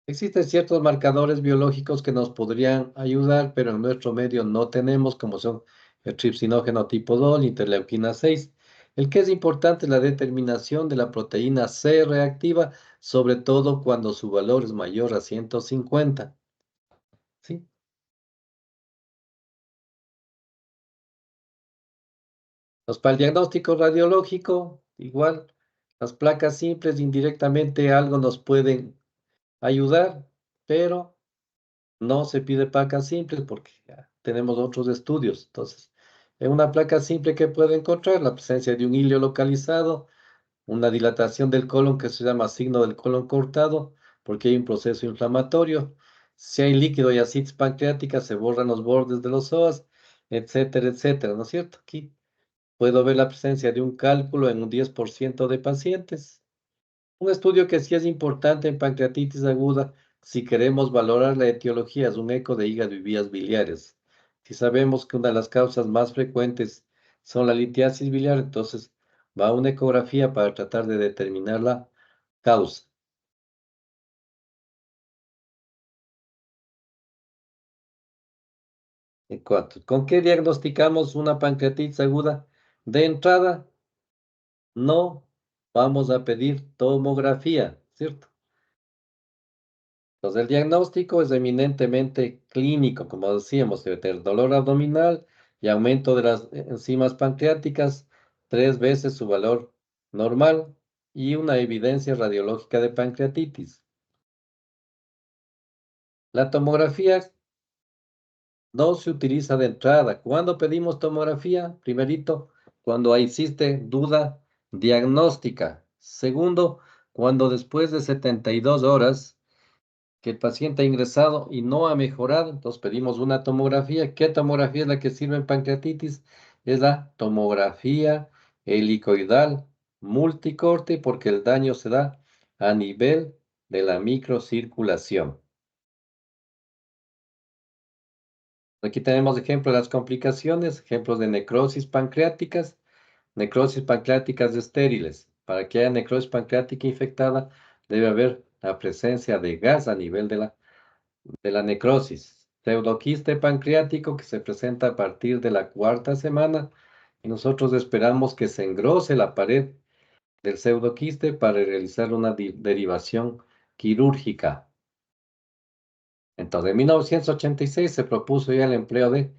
Existen ciertos marcadores biológicos que nos podrían ayudar, pero en nuestro medio no tenemos, como son el tripsinógeno tipo 2, la interleuquina 6. El que es importante es la determinación de la proteína C reactiva, sobre todo cuando su valor es mayor a 150. ¿Sí? Para el diagnóstico radiológico, igual, las placas simples indirectamente algo nos pueden ayudar, pero no se pide placas simples porque ya tenemos otros estudios. Entonces, en una placa simple que puede encontrar la presencia de un hilio localizado, una dilatación del colon que se llama signo del colon cortado, porque hay un proceso inflamatorio. Si hay líquido y ascitis pancreática, se borran los bordes de los psoas, etcétera, etcétera, ¿no es cierto? Aquí puedo ver la presencia de un cálculo en un 10% de pacientes. Un estudio que sí es importante en pancreatitis aguda, si queremos valorar la etiología, es un eco de hígado y vías biliares. Si sabemos que una de las causas más frecuentes son la litiasis biliar, entonces va a una ecografía para tratar de determinar la causa. ¿Con qué diagnosticamos una pancreatitis aguda? De entrada, no vamos a pedir tomografía, ¿cierto? Entonces, el diagnóstico es eminentemente clínico, como decíamos, debe tener dolor abdominal y aumento de las enzimas pancreáticas 3 veces su valor normal y una evidencia radiológica de pancreatitis. La tomografía no se utiliza de entrada. ¿Cuándo pedimos tomografía? Primerito, cuando existe duda diagnóstica. Segundo, cuando después de 72 horas que el paciente ha ingresado y no ha mejorado, entonces pedimos una tomografía. ¿Qué tomografía es la que sirve en pancreatitis? Es la tomografía helicoidal multicorte porque el daño se da a nivel de la microcirculación. Aquí tenemos ejemplos de las complicaciones, ejemplos de necrosis pancreáticas estériles. Para que haya necrosis pancreática infectada, debe haber la presencia de gas a nivel de la necrosis. Pseudoquiste pancreático que se presenta a partir de la 4ª semana y nosotros esperamos que se engrose la pared del pseudoquiste para realizar una derivación quirúrgica. Entonces, en 1986 se propuso ya el empleo de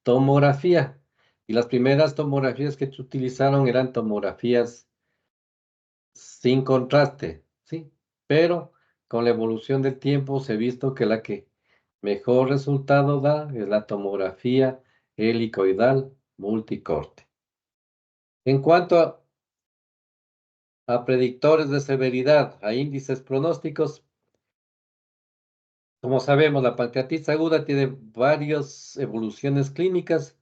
tomografía y las primeras tomografías que se utilizaron eran tomografías sin contraste, ¿sí? Pero con la evolución del tiempo se ha visto que la que mejor resultado da es la tomografía helicoidal multicorte. En cuanto a predictores de severidad, a índices pronósticos, como sabemos, la pancreatitis aguda tiene varias evoluciones clínicas,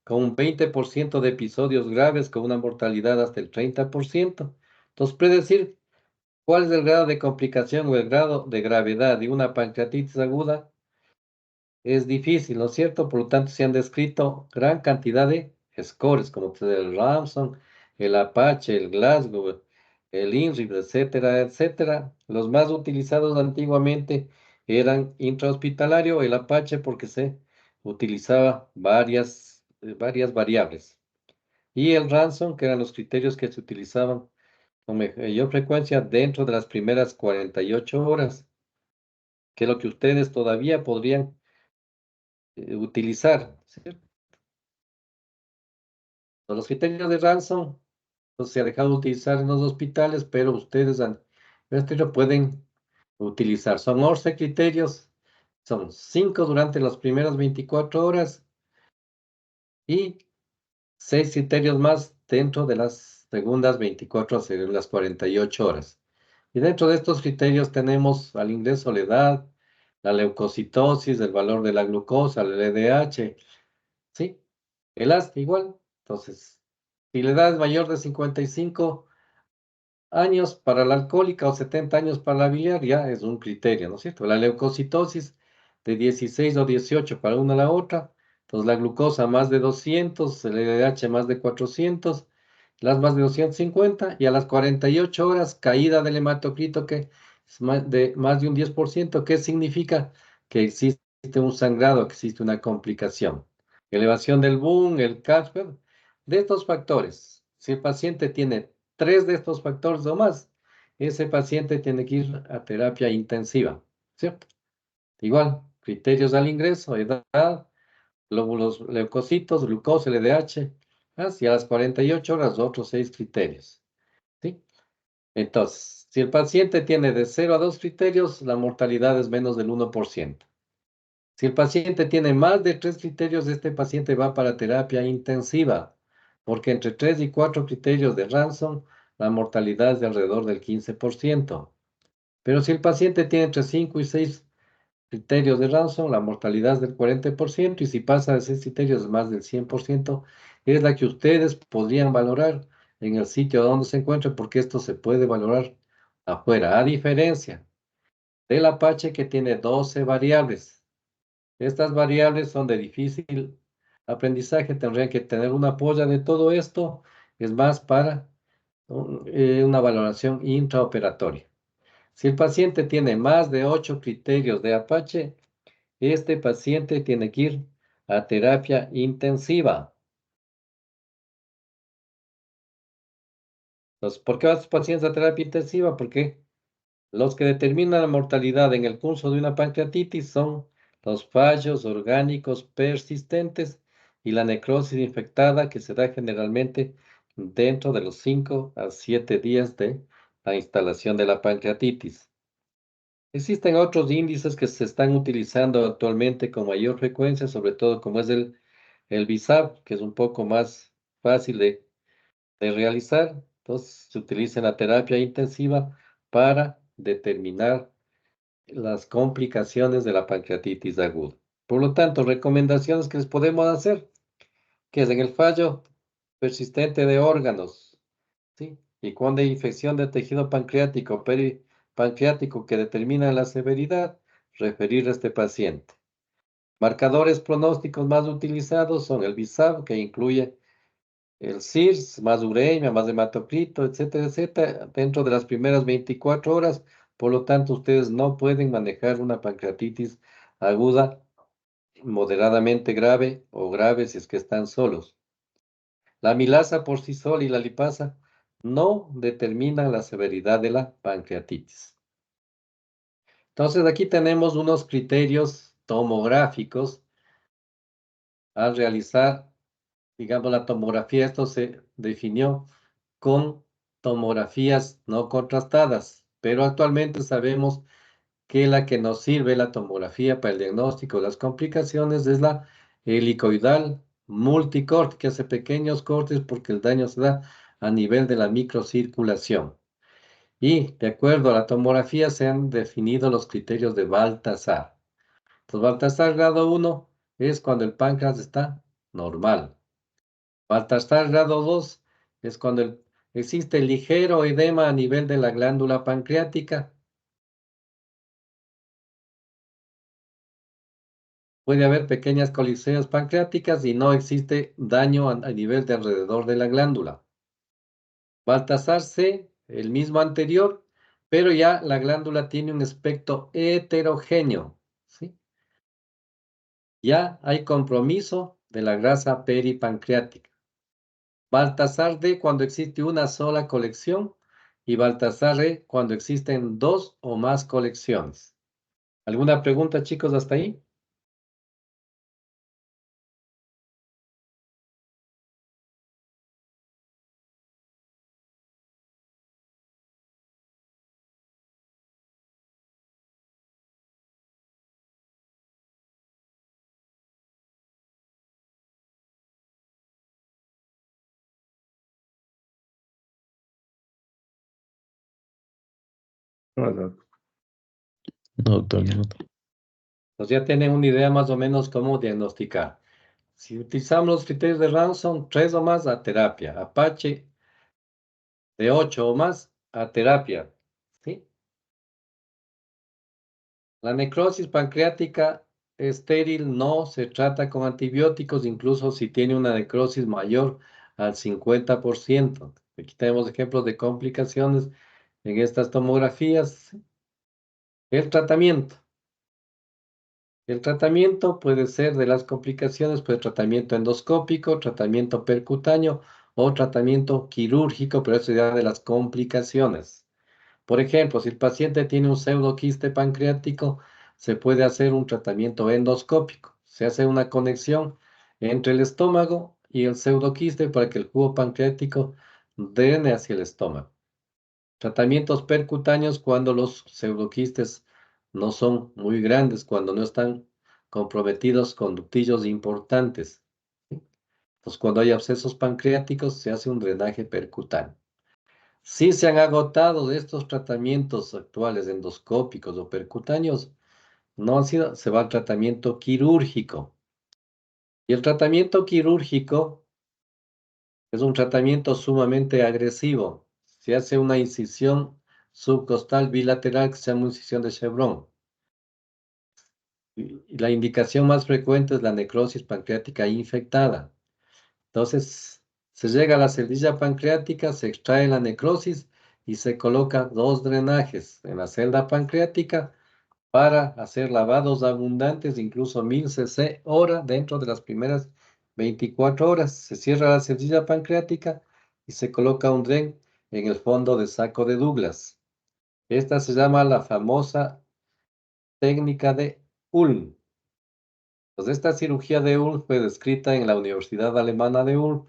con un 20% de episodios graves, con una mortalidad hasta el 30%. Entonces, predecir cuál es el grado de complicación o el grado de gravedad de una pancreatitis aguda es difícil, ¿no es cierto? Por lo tanto, se han descrito gran cantidad de scores, como el Ramson, el Apache, el Glasgow, el INRIP, etcétera, etcétera. Los más utilizados antiguamente eran intrahospitalario, el Apache, porque se utilizaba varias variables. Y el Ransom, que eran los criterios que se utilizaban con mayor frecuencia dentro de las primeras 48 horas, que es lo que ustedes todavía podrían utilizar, ¿cierto? Los criterios de Ransom no se ha dejado de utilizar en los hospitales, pero ustedes este lo pueden utilizar. Son 11 criterios, son 5 durante las primeras 24 horas y 6 criterios más dentro de las segundas 24 según las 48 horas. Y dentro de estos criterios tenemos al ingreso la edad, la leucocitosis, el valor de la glucosa, el LDH, ¿sí? El AST igual. Entonces, si la edad es mayor de 55 años para la alcohólica o 70 años para la biliar, ya es un criterio, ¿no es cierto? La leucocitosis de 16 o 18 para una a la otra. Entonces, la glucosa más de 200, el LDH más de 400, las más de 250, y a las 48 horas, caída del hematocrito que es más de un 10%. ¿Qué significa? Que existe un sangrado, que existe una complicación. Elevación del BUN, el CASPER, de estos factores. Si el paciente tiene 3 de estos factores o más, ese paciente tiene que ir a terapia intensiva, ¿cierto? Igual, criterios al ingreso, edad, glóbulos leucocitos, glucosa, LDH, y a las 48 horas otros 6 criterios, ¿sí? Entonces, si el paciente tiene de 0 a 2 criterios, la mortalidad es menos del 1%. Si el paciente tiene más de 3 criterios, este paciente va para terapia intensiva, porque entre 3 y 4 criterios de Ransom, la mortalidad es de alrededor del 15%. Pero si el paciente tiene entre 5 y 6 criterios de Ransom, la mortalidad es del 40%, y si pasa de 6 criterios, es más del 100%, es la que ustedes podrían valorar en el sitio donde se encuentre, porque esto se puede valorar afuera, a diferencia del Apache, que tiene 12 variables. Estas variables son de difícil aprendizaje, tendrían que tener una polla de todo esto, es más para una valoración intraoperatoria. Si el paciente tiene más de 8 criterios de Apache, este paciente tiene que ir a terapia intensiva. Entonces, ¿por qué van estos pacientes a terapia intensiva? Porque los que determinan la mortalidad en el curso de una pancreatitis son los fallos orgánicos persistentes y la necrosis infectada, que se da generalmente dentro de los 5 a 7 días de la instalación de la pancreatitis. Existen otros índices que se están utilizando actualmente con mayor frecuencia, sobre todo como es el BISAP, que es un poco más fácil de realizar. Entonces, se utiliza en la terapia intensiva para determinar las complicaciones de la pancreatitis aguda. Por lo tanto, recomendaciones que les podemos hacer, que es en el fallo persistente de órganos, ¿sí? Y cuando hay infección de tejido pancreático, peripancreático, que determina la severidad, referir a este paciente. Marcadores pronósticos más utilizados son el BISAB, que incluye el CIRS, más uremia, más hematocrito, etcétera, etcétera, dentro de las primeras 24 horas. Por lo tanto, ustedes no pueden manejar una pancreatitis aguda moderadamente grave o grave si es que están solos. La amilasa por sí sola y la lipasa no determinan la severidad de la pancreatitis. Entonces aquí tenemos unos criterios tomográficos al realizar, digamos, la tomografía. Esto se definió con tomografías no contrastadas, pero actualmente sabemos que la que nos sirve la tomografía para el diagnóstico de las complicaciones es la helicoidal multicorte, que hace pequeños cortes porque el daño se da a nivel de la microcirculación. Y de acuerdo a la tomografía se han definido los criterios de Baltasar. Entonces, Baltasar grado 1 es cuando el páncreas está normal. Baltasar grado 2 es cuando existe ligero edema a nivel de la glándula pancreática. Puede haber pequeñas coliseas pancreáticas y no existe daño a nivel de alrededor de la glándula. Baltasar C, el mismo anterior, pero ya la glándula tiene un aspecto heterogéneo, ¿sí? Ya hay compromiso de la grasa peripancreática. Baltasar D cuando existe una sola colección y Baltasar E cuando existen dos o más colecciones. ¿Alguna pregunta, chicos, hasta ahí? No, doc. No, doctor, no. Pues ya tienen una idea más o menos cómo diagnosticar. Si utilizamos los criterios de Ransom, 3 o más a terapia. Apache de 8 o más a terapia. ¿Sí? La necrosis pancreática estéril no se trata con antibióticos, incluso si tiene una necrosis mayor al 50%. Aquí tenemos ejemplos de complicaciones en estas tomografías. El tratamiento. El tratamiento puede ser de las complicaciones, pues tratamiento endoscópico, tratamiento percutáneo o tratamiento quirúrgico, pero eso ya de las complicaciones. Por ejemplo, si el paciente tiene un pseudoquiste pancreático, se puede hacer un tratamiento endoscópico. Se hace una conexión entre el estómago y el pseudoquiste para que el jugo pancreático drene hacia el estómago. Tratamientos percutáneos cuando los pseudoquistes no son muy grandes, cuando no están comprometidos con ductillos importantes. ¿Sí? Pues cuando hay abscesos pancreáticos se hace un drenaje percutáneo. Si se han agotado de estos tratamientos actuales endoscópicos o percutáneos, no han sido, se va al tratamiento quirúrgico. Y el tratamiento quirúrgico es un tratamiento sumamente agresivo. Se hace una incisión subcostal bilateral que se llama incisión de Chevron. Y la indicación más frecuente es la necrosis pancreática infectada. Entonces, se llega a la celdilla pancreática, se extrae la necrosis y se coloca dos drenajes en la celda pancreática para hacer lavados abundantes, incluso 1000 cc hora dentro de las primeras 24 horas. Se cierra la celdilla pancreática y se coloca un dren en el fondo del saco de Douglas. Esta se llama la famosa técnica de Ulm. Pues esta cirugía de Ulm fue descrita en la Universidad Alemana de Ulm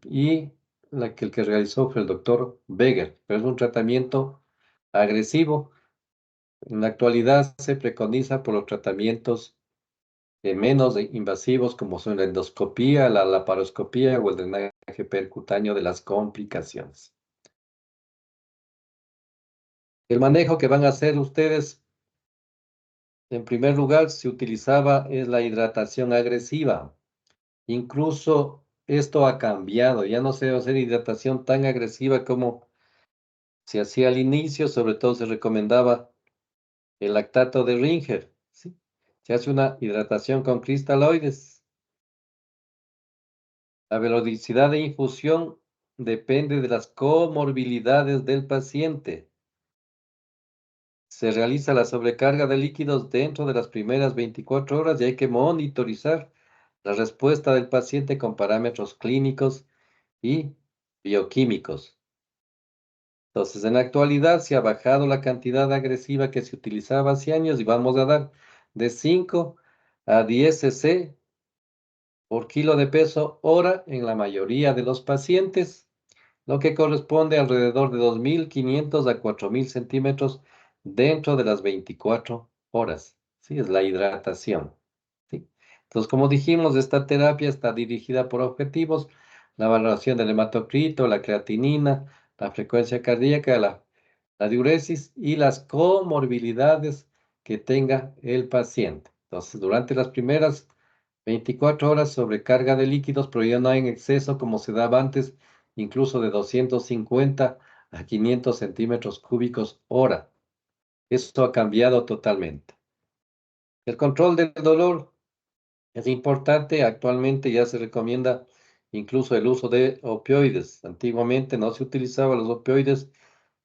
y el que realizó fue el doctor Beger, pero es un tratamiento agresivo. En la actualidad se preconiza por los tratamientos menos invasivos como son la endoscopía, la laparoscopía o el drenaje percutáneo de las complicaciones. El manejo que van a hacer ustedes, en primer lugar, se utilizaba es la hidratación agresiva. Incluso esto ha cambiado, ya no se debe hacer hidratación tan agresiva como se hacía al inicio, sobre todo se recomendaba el lactato de Ringer, ¿sí? Se hace una hidratación con cristaloides. La velocidad de infusión depende de las comorbilidades del paciente. Se realiza la sobrecarga de líquidos dentro de las primeras 24 horas y hay que monitorizar la respuesta del paciente con parámetros clínicos y bioquímicos. Entonces, en la actualidad se ha bajado la cantidad agresiva que se utilizaba hace años y vamos a dar de 5 a 10 cc por kilo de peso hora en la mayoría de los pacientes, lo que corresponde a alrededor de 2.500 a 4.000 centímetros dentro de las 24 horas. Sí, es la hidratación. ¿Sí? Entonces, como dijimos, esta terapia está dirigida por objetivos, la valoración del hematocrito, la creatinina, la frecuencia cardíaca, la diuresis y las comorbilidades que tenga el paciente. Entonces, durante las primeras 24 horas sobrecarga de líquidos, pero ya no hay en exceso como se daba antes, incluso de 250 a 500 centímetros cúbicos hora. Esto ha cambiado totalmente. El control del dolor es importante. Actualmente ya se recomienda incluso el uso de opioides. Antiguamente no se utilizaban los opioides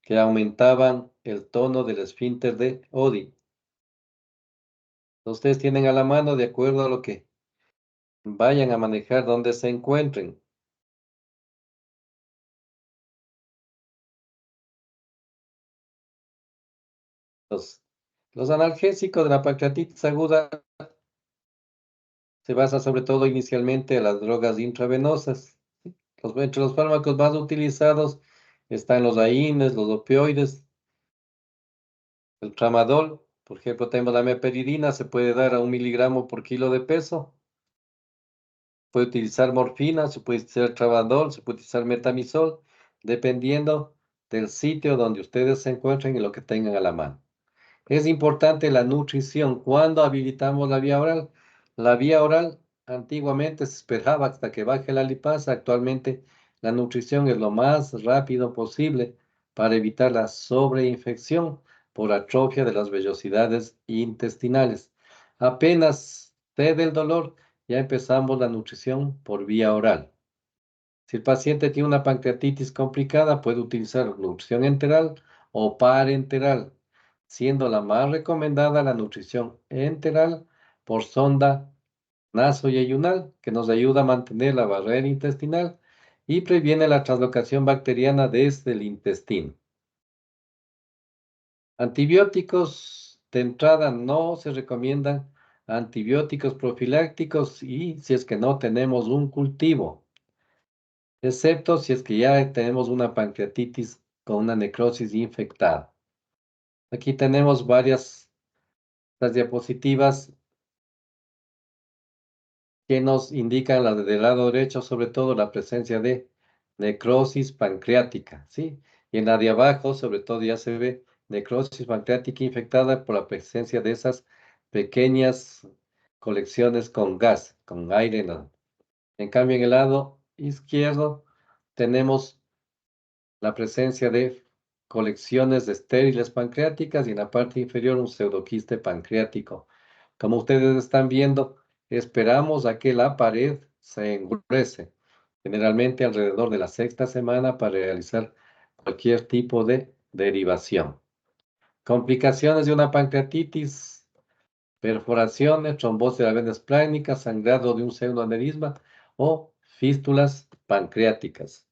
que aumentaban el tono del esfínter de Oddi. Ustedes tienen a la mano de acuerdo a lo que vayan a manejar donde se encuentren. Los, los analgésicos de la pancreatitis aguda se basan sobre todo inicialmente en las drogas intravenosas. Entre los fármacos más utilizados están los AINES, los opioides, el tramadol. Por ejemplo, tenemos la meperidina, se puede dar a 1 miligramo por kilo de peso. Puede utilizar morfina, se puede utilizar tramadol, se puede utilizar metamizol, dependiendo del sitio donde ustedes se encuentren y lo que tengan a la mano. Es importante la nutrición. ¿Cuándo habilitamos la vía oral? La vía oral antiguamente se esperaba hasta que baje la lipasa. Actualmente la nutrición es lo más rápido posible para evitar la sobreinfección por atrofia de las vellosidades intestinales. Apenas cede el dolor, ya empezamos la nutrición por vía oral. Si el paciente tiene una pancreatitis complicada, puede utilizar nutrición enteral o parenteral, siendo la más recomendada la nutrición enteral por sonda nasoyeyunal, que nos ayuda a mantener la barrera intestinal y previene la translocación bacteriana desde el intestino. Antibióticos de entrada no se recomiendan antibióticos profilácticos y si es que no tenemos un cultivo, excepto si es que ya tenemos una pancreatitis con una necrosis infectada. Aquí tenemos varias las diapositivas que nos indican la del lado derecho, sobre todo la presencia de necrosis pancreática, ¿sí? Y en la de abajo, sobre todo, ya se ve necrosis pancreática infectada por la presencia de esas pequeñas colecciones con gas, con aire. En cambio, en el lado izquierdo tenemos la presencia de colecciones de estériles pancreáticas y en la parte inferior un pseudoquiste pancreático. Como ustedes están viendo, esperamos a que la pared se engruese, generalmente alrededor de la sexta semana para realizar cualquier tipo de derivación. Complicaciones de una pancreatitis, perforaciones, trombosis de la vena esplénica, sangrado de un pseudoaneurisma o fístulas pancreáticas.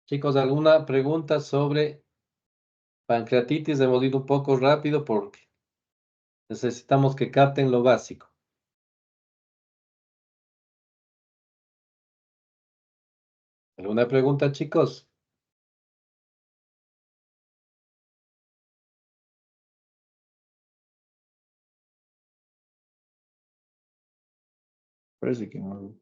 Chicos, ¿alguna pregunta sobre pancreatitis? Hemos ido un poco rápido porque necesitamos que capten lo básico. ¿Alguna pregunta, chicos? Parece que no.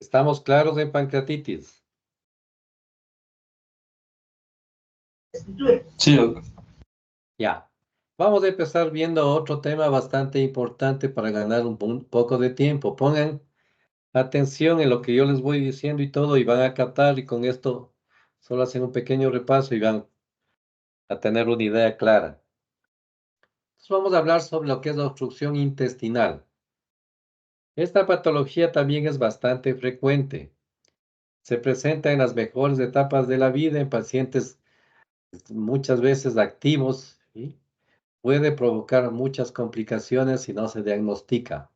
¿Estamos claros en pancreatitis? Sí, doc. Ya. Vamos a empezar viendo otro tema bastante importante para ganar un poco de tiempo. Pongan atención en lo que yo les voy diciendo y todo y van a captar y con esto solo hacen un pequeño repaso y van a tener una idea clara. Entonces vamos a hablar sobre lo que es la obstrucción intestinal. Esta patología también es bastante frecuente. Se presenta en las mejores etapas de la vida en pacientes muchas veces activos, ¿sí? Puede provocar muchas complicaciones si no se diagnostica.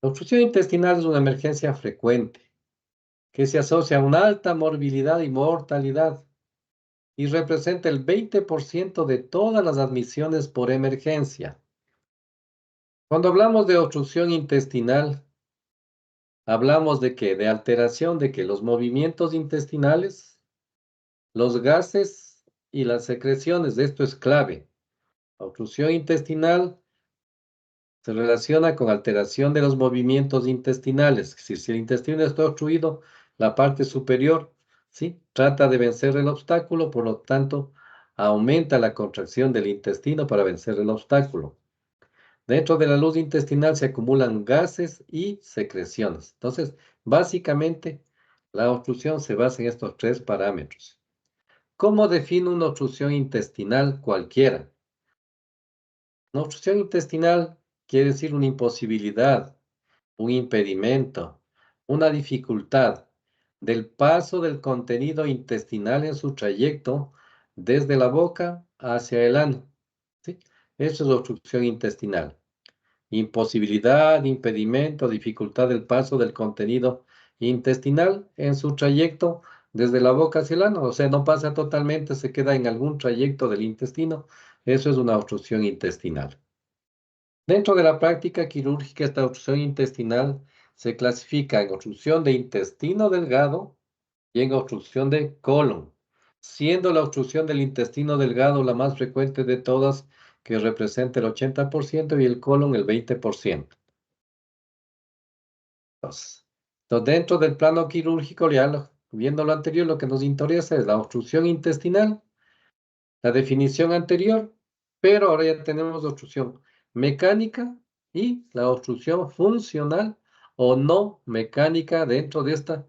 La obstrucción intestinal es una emergencia frecuente que se asocia a una alta morbilidad y mortalidad y representa el 20% de todas las admisiones por emergencia. Cuando hablamos de obstrucción intestinal, hablamos de qué? De alteración de que los movimientos intestinales, los gases y las secreciones. Esto es clave. La obstrucción intestinal se relaciona con alteración de los movimientos intestinales. Si el intestino está obstruido, la parte superior, ¿sí? Trata de vencer el obstáculo, por lo tanto, aumenta la contracción del intestino para vencer el obstáculo. Dentro de la luz intestinal se acumulan gases y secreciones. Entonces, básicamente, la obstrucción se basa en estos tres parámetros. ¿Cómo define una obstrucción intestinal cualquiera? Una obstrucción intestinal quiere decir una imposibilidad, un impedimento, una dificultad del paso del contenido intestinal en su trayecto desde la boca hacia el ano, ¿sí? Eso es obstrucción intestinal. Imposibilidad, impedimento, dificultad del paso del contenido intestinal en su trayecto desde la boca hacia el ano. O sea, no pasa totalmente, se queda en algún trayecto del intestino. Eso es una obstrucción intestinal. Dentro de la práctica quirúrgica, esta obstrucción intestinal se clasifica en obstrucción de intestino delgado y en obstrucción de colon, siendo la obstrucción del intestino delgado la más frecuente de todas, que representa el 80%, y el colon el 20%. Entonces, dentro del plano quirúrgico, viendo lo anterior, lo que nos interesa es la obstrucción intestinal, la definición anterior, pero ahora ya tenemos obstrucción mecánica y la obstrucción funcional o no mecánica. Dentro de esta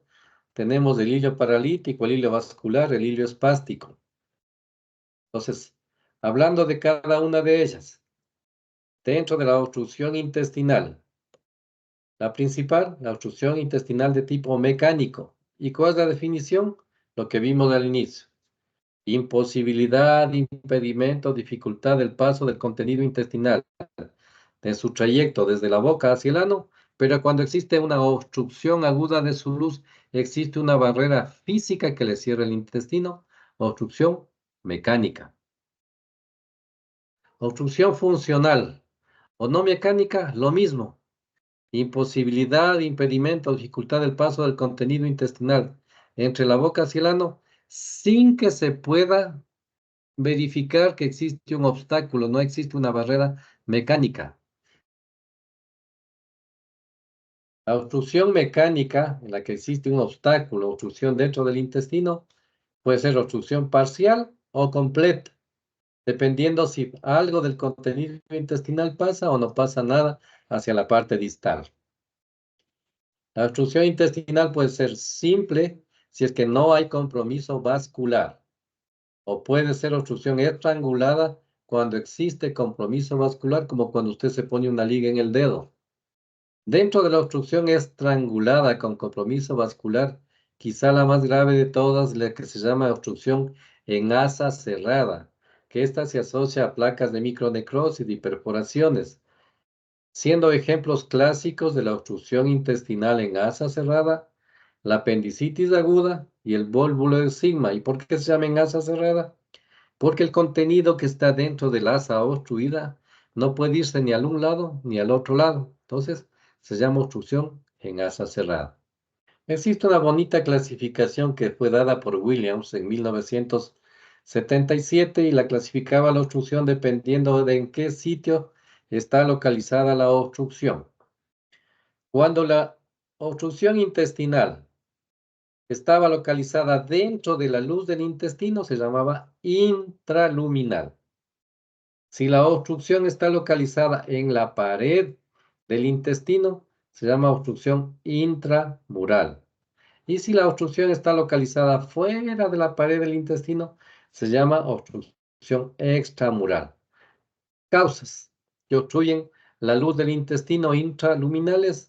tenemos el hilo paralítico, el hilo vascular, el hilo espástico. Entonces, hablando de cada una de ellas, dentro de la obstrucción intestinal, la principal, la obstrucción intestinal de tipo mecánico. ¿Y cuál es la definición? Lo que vimos al inicio. Imposibilidad, impedimento, dificultad del paso del contenido intestinal en su trayecto desde la boca hacia el ano, pero cuando existe una obstrucción aguda de su luz, existe una barrera física que le cierra el intestino, obstrucción mecánica. Obstrucción funcional o no mecánica, lo mismo. Imposibilidad, impedimento, dificultad del paso del contenido intestinal entre la boca hacia el ano, sin que se pueda verificar que existe un obstáculo, no existe una barrera mecánica. La obstrucción mecánica, en la que existe un obstáculo, obstrucción dentro del intestino, puede ser obstrucción parcial o completa, dependiendo si algo del contenido intestinal pasa o no pasa nada hacia la parte distal. La obstrucción intestinal puede ser simple si es que no hay compromiso vascular, o puede ser obstrucción estrangulada cuando existe compromiso vascular, como cuando usted se pone una liga en el dedo. Dentro de la obstrucción estrangulada con compromiso vascular, quizá la más grave de todas, la que se llama obstrucción en asa cerrada, que esta se asocia a placas de micronecrosis y perforaciones, siendo ejemplos clásicos de la obstrucción intestinal en asa cerrada, la apendicitis aguda y el vólvulo de sigma. ¿Y por qué se llama en asa cerrada? Porque el contenido que está dentro del asa obstruida no puede irse ni al un lado ni al otro lado. Entonces, se llama obstrucción en asa cerrada. Existe una bonita clasificación que fue dada por Williams en 1977 y la clasificaba la obstrucción dependiendo de en qué sitio está localizada la obstrucción. Cuando la obstrucción intestinal estaba localizada dentro de la luz del intestino, se llamaba intraluminal. Si la obstrucción está localizada en la pared del intestino, se llama obstrucción intramural. Y si la obstrucción está localizada fuera de la pared del intestino, se llama obstrucción extramural. Causas que obstruyen la luz del intestino intraluminales: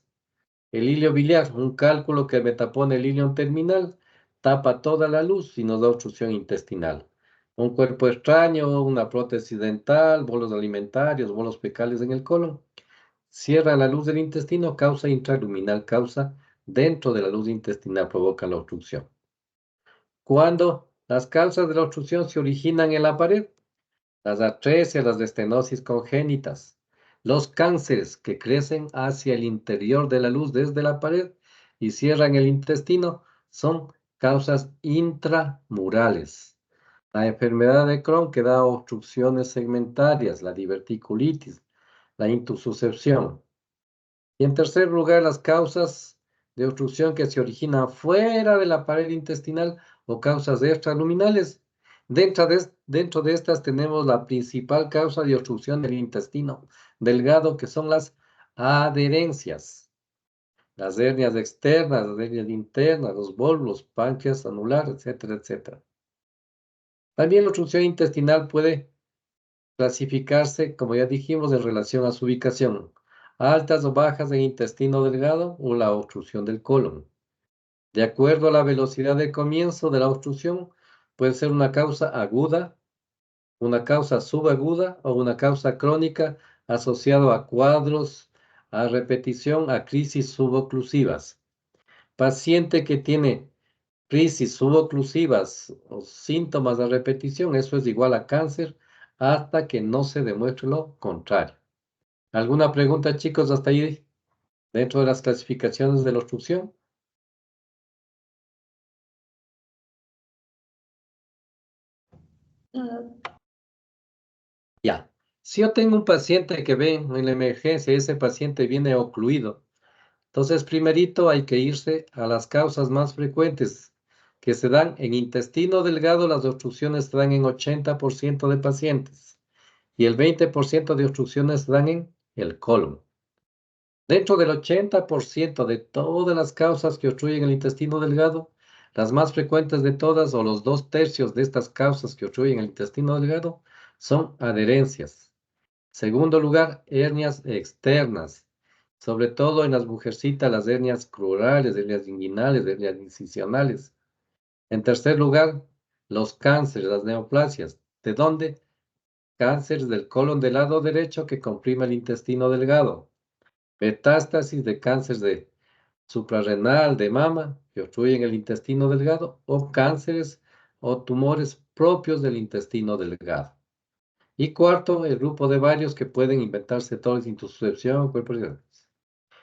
el hilio biliar, un cálculo que metapone el ilion terminal, tapa toda la luz y nos da obstrucción intestinal. Un cuerpo extraño, una prótesis dental, bolos alimentarios, bolos fecales en el colon. Cierra la luz del intestino, causa intraluminal, causa dentro de la luz intestinal, provoca la obstrucción. Cuando las causas de la obstrucción se originan en la pared, las artresias, las estenosis congénitas, los cánceres que crecen hacia el interior de la luz desde la pared y cierran el intestino, son causas intramurales. La enfermedad de Crohn que da obstrucciones segmentarias, la diverticulitis, la intususcepción. Y en tercer lugar, las causas de obstrucción que se originan fuera de la pared intestinal o causas extraluminales. Dentro de estas tenemos la principal causa de obstrucción del intestino delgado, que son las adherencias. Las hernias externas, las hernias internas, los bólvulos, páncreas, anular, etcétera, etcétera. También la obstrucción intestinal puede clasificarse, como ya dijimos, en relación a su ubicación. Altas o bajas en intestino delgado o la obstrucción del colon. De acuerdo a la velocidad de comienzo de la obstrucción, puede ser una causa aguda, una causa subaguda o una causa crónica asociado a cuadros, a repetición, a crisis suboclusivas. Paciente que tiene crisis suboclusivas o síntomas de repetición, eso es igual a cáncer hasta que no se demuestre lo contrario. ¿Alguna pregunta, chicos, hasta ahí dentro de las clasificaciones de la obstrucción? Ya. Si yo tengo un paciente que ve en la emergencia y ese paciente viene ocluido, entonces primerito hay que irse a las causas más frecuentes que se dan en intestino delgado. Las obstrucciones se dan en 80% de pacientes y el 20% de obstrucciones se dan en el colon. Dentro del 80% de todas las causas que obstruyen el intestino delgado, las más frecuentes de todas, o los 2/3 de estas causas que obstruyen el intestino delgado, son adherencias. Segundo lugar, hernias externas, sobre todo en las mujercitas, las hernias crurales, hernias inguinales, hernias incisionales. En tercer lugar, los cánceres, las neoplasias. ¿De dónde? Cánceres del colon del lado derecho que comprime el intestino delgado. Metástasis de cáncer de suprarrenal, de mama, que obstruyen el intestino delgado, o cánceres o tumores propios del intestino delgado. Y cuarto, el grupo de varios que pueden inventarse todos, intususcepción, cuerpos.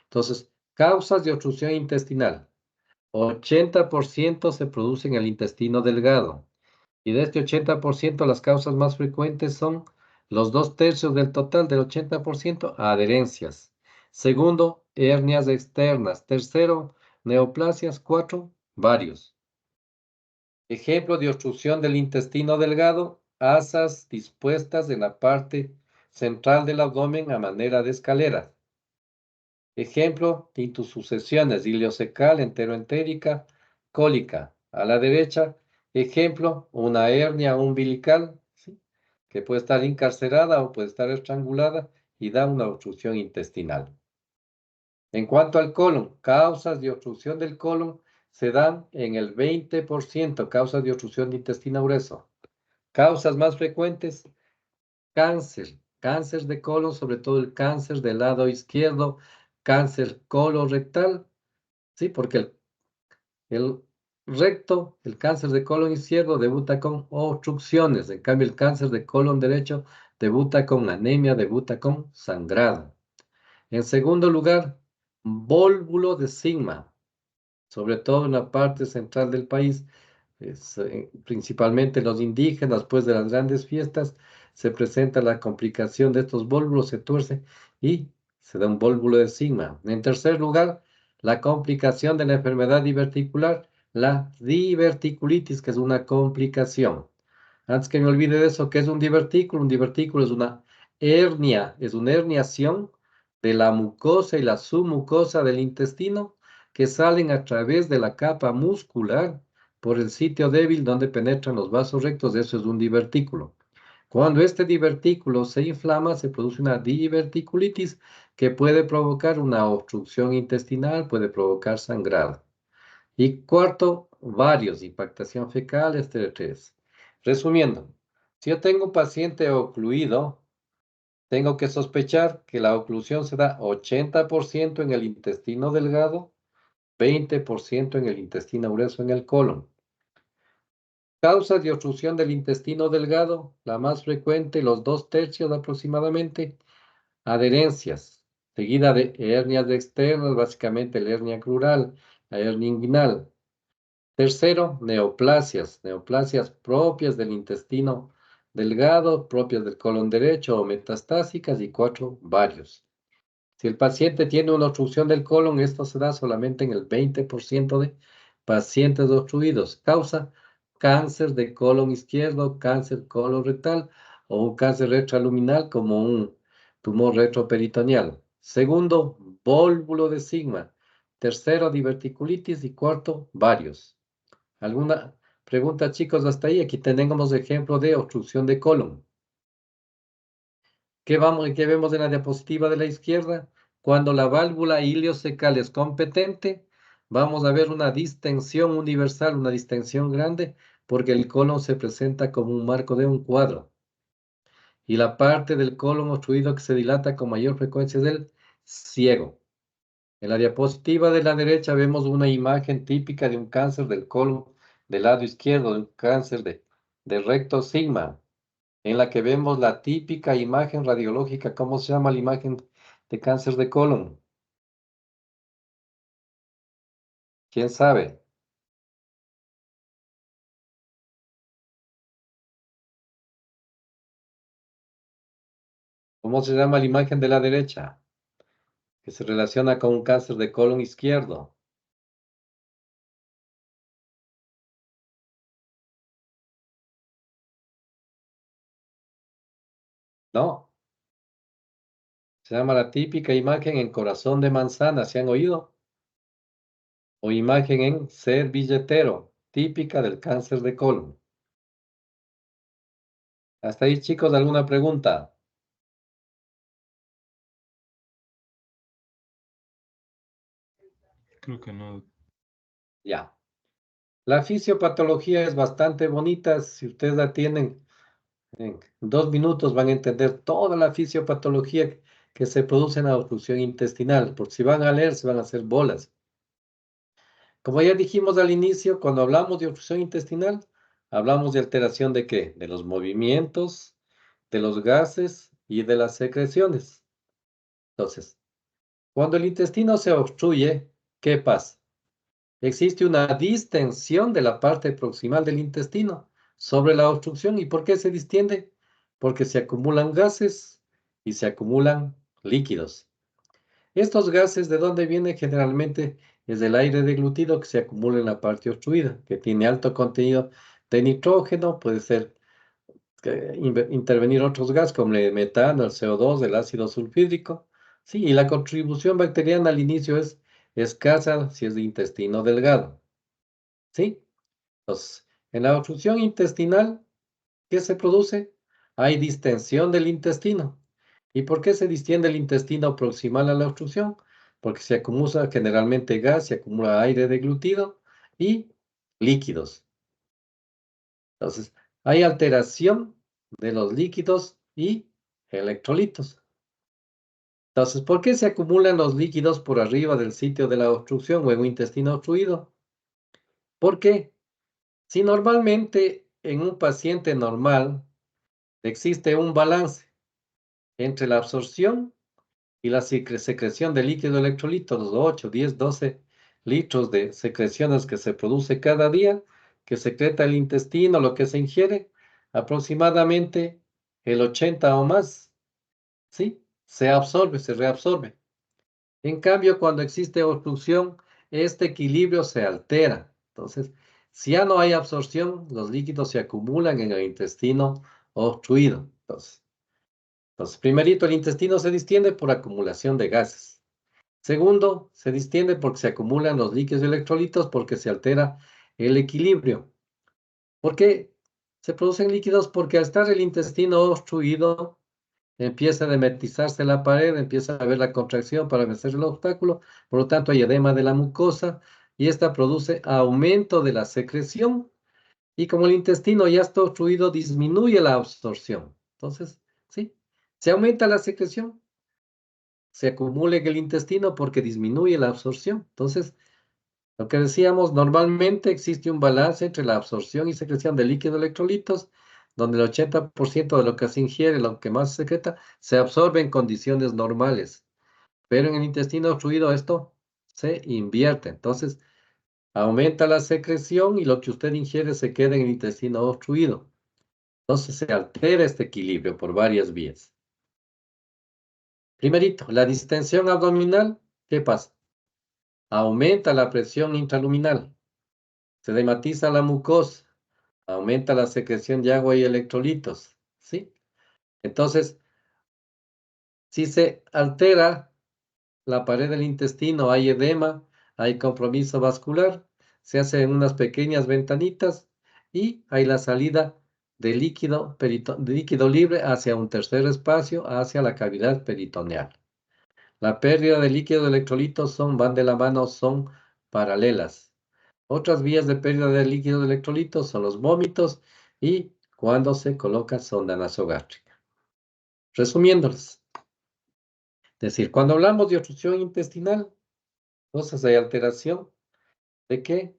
Entonces, causas de obstrucción intestinal. 80% se produce en el intestino delgado. Y de este 80%, las causas más frecuentes son los 2/3 del total del 80%, adherencias. Segundo, hernias externas. Tercero, neoplasias. Cuatro, varios. Ejemplo de obstrucción del intestino delgado, asas dispuestas en la parte central del abdomen a manera de escalera. Ejemplo, intusucesiones, iliocecal, enteroentérica, cólica. A la derecha, ejemplo, una hernia umbilical, ¿sí?, que puede estar encarcerada o puede estar estrangulada y da una obstrucción intestinal. En cuanto al colon, causas de obstrucción del colon se dan en el 20%, causas de obstrucción de intestino grueso. Causas más frecuentes, cáncer de colon, sobre todo el cáncer del lado izquierdo, cáncer colorectal, ¿sí? Porque el recto, el cáncer de colon izquierdo debuta con obstrucciones, en cambio el cáncer de colon derecho debuta con anemia, debuta con sangrado. En segundo lugar, vólvulo de sigma, sobre todo en la parte central del país, principalmente los indígenas, después de las grandes fiestas, se presenta la complicación de estos vólvulos, se tuerce y se da un vólvulo de sigma. En tercer lugar, la complicación de la enfermedad diverticular, la diverticulitis, que es una complicación. Antes que me olvide de eso, ¿qué es un divertículo es una hernia, es una herniación de la mucosa y la submucosa del intestino que salen a través de la capa muscular por el sitio débil donde penetran los vasos rectos. Eso es un divertículo. Cuando este divertículo se inflama, se produce una diverticulitis que puede provocar una obstrucción intestinal, puede provocar sangrado. Y cuarto, varios, impactación fecal, este 3. Resumiendo, si yo tengo un paciente ocluido, tengo que sospechar que la oclusión se da 80% en el intestino delgado, 20% en el intestino grueso, en el colon. Causas de obstrucción del intestino delgado, la más frecuente, los 2/3 aproximadamente, adherencias, seguida de hernias externas, básicamente la hernia crural, la hernia inguinal. Tercero, neoplasias propias del intestino delgado, propias del colon derecho o metastásicas. Y 4, varios. Si el paciente tiene una obstrucción del colon, esto se da solamente en el 20% de pacientes obstruidos. Causa cáncer de colon izquierdo, cáncer colorectal o un cáncer retroluminal como un tumor retroperitoneal. Segundo, vólvulo de sigma. Tercero, diverticulitis. Y cuarto, varios. ¿Alguna pregunta, chicos, hasta ahí? Aquí tenemos ejemplo de obstrucción de colon. ¿Qué vemos en la diapositiva de la izquierda? Cuando la válvula ileocecal es competente, vamos a ver una distensión universal, una distensión grande, porque el colon se presenta como un marco de un cuadro. Y la parte del colon obstruido que se dilata con mayor frecuencia es el ciego. En la diapositiva de la derecha vemos una imagen típica de un cáncer del colon del lado izquierdo, de un cáncer de recto sigma, en la que vemos la típica imagen radiológica. ¿Cómo se llama la imagen de cáncer de colon? ¿Quién sabe? ¿Cómo se llama la imagen de la derecha? Que se relaciona con un cáncer de colon izquierdo. No, se llama la típica imagen en corazón de manzana. ¿Se han oído? O imagen en servilletero, típica del cáncer de colon. Hasta ahí, chicos, ¿alguna pregunta? Creo que no. Ya. La fisiopatología es bastante bonita. Si ustedes la tienen en 2 minutos, van a entender toda la fisiopatología que se produce en la obstrucción intestinal. Por si van a leer, se van a hacer bolas. Como ya dijimos al inicio, cuando hablamos de obstrucción intestinal, hablamos de alteración de ¿qué? De los movimientos, de los gases y de las secreciones. Entonces, cuando el intestino se obstruye, ¿qué pasa? Existe una distensión de la parte proximal del intestino sobre la obstrucción. ¿Y por qué se distiende? Porque se acumulan gases y se acumulan líquidos. Estos gases, ¿de dónde vienen? Generalmente es del aire deglutido que se acumula en la parte obstruida, que tiene alto contenido de nitrógeno. Puede ser intervenir otros gases como el metano, el CO2, el ácido sulfídrico. Sí, y la contribución bacteriana al inicio es escasa si es de intestino delgado. ¿Sí? Entonces, en la obstrucción intestinal, ¿qué se produce? Hay distensión del intestino. ¿Y por qué se distiende el intestino proximal a la obstrucción? Porque se acumula generalmente gas, se acumula aire deglutido y líquidos. Entonces, hay alteración de los líquidos y electrolitos. Entonces, ¿por qué se acumulan los líquidos por arriba del sitio de la obstrucción o en un intestino obstruido? ¿Por qué? Si normalmente en un paciente normal existe un balance entre la absorción y la secreción de líquido electrolito, los 8, 10, 12 litros de secreciones que se produce cada día, que secreta el intestino, lo que se ingiere, aproximadamente el 80 o más, ¿sí? Se absorbe, se reabsorbe. En cambio, cuando existe obstrucción, este equilibrio se altera. Entonces, si ya no hay absorción, los líquidos se acumulan en el intestino obstruido. Entonces, primerito, el intestino se distiende por acumulación de gases. Segundo, se distiende porque se acumulan los líquidos y electrolitos porque se altera el equilibrio. ¿Por qué se producen líquidos? Porque al estar el intestino obstruido, empieza a demetizarse la pared, empieza a haber la contracción para vencer el obstáculo, por lo tanto hay edema de la mucosa y esta produce aumento de la secreción. Y como el intestino ya está obstruido, disminuye la absorción. Entonces, sí, se aumenta la secreción, se acumula en el intestino porque disminuye la absorción. Entonces, lo que decíamos, normalmente existe un balance entre la absorción y secreción de líquidos electrolitos, donde el 80% de lo que se ingiere, lo que más se secreta, se absorbe en condiciones normales. Pero en el intestino obstruido esto se invierte. Entonces, aumenta la secreción y lo que usted ingiere se queda en el intestino obstruido. Entonces se altera este equilibrio por varias vías. Primerito, la distensión abdominal, ¿qué pasa? Aumenta la presión intraluminal, se edematiza la mucosa, aumenta la secreción de agua y electrolitos, ¿sí? Entonces, si se altera la pared del intestino, hay edema, hay compromiso vascular, se hacen unas pequeñas ventanitas y hay la salida de líquido, de líquido libre hacia un tercer espacio, hacia la cavidad peritoneal. La pérdida de líquido de electrolitos van de la mano, son paralelas. Otras vías de pérdida de líquido de electrolitos son los vómitos y cuando se coloca sonda nasogástrica. Resumiéndoles, es decir, cuando hablamos de obstrucción intestinal, entonces hay alteración ¿de qué?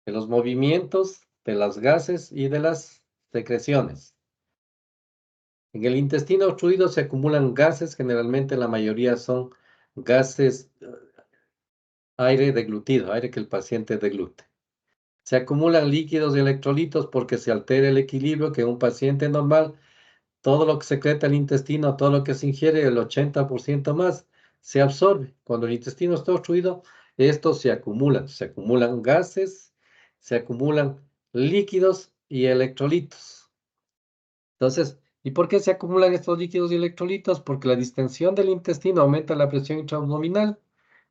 De los movimientos, de las gases y de las secreciones. En el intestino obstruido se acumulan gases, generalmente la mayoría son gases, aire deglutido, aire que el paciente deglute. Se acumulan líquidos y electrolitos porque se altera el equilibrio que en un paciente normal, todo lo que secreta el intestino, todo lo que se ingiere, el 80% más, se absorbe. Cuando el intestino está obstruido, estos se acumulan gases, se acumulan líquidos y electrolitos. Entonces, ¿y por qué se acumulan estos líquidos y electrolitos? Porque la distensión del intestino aumenta la presión intraabdominal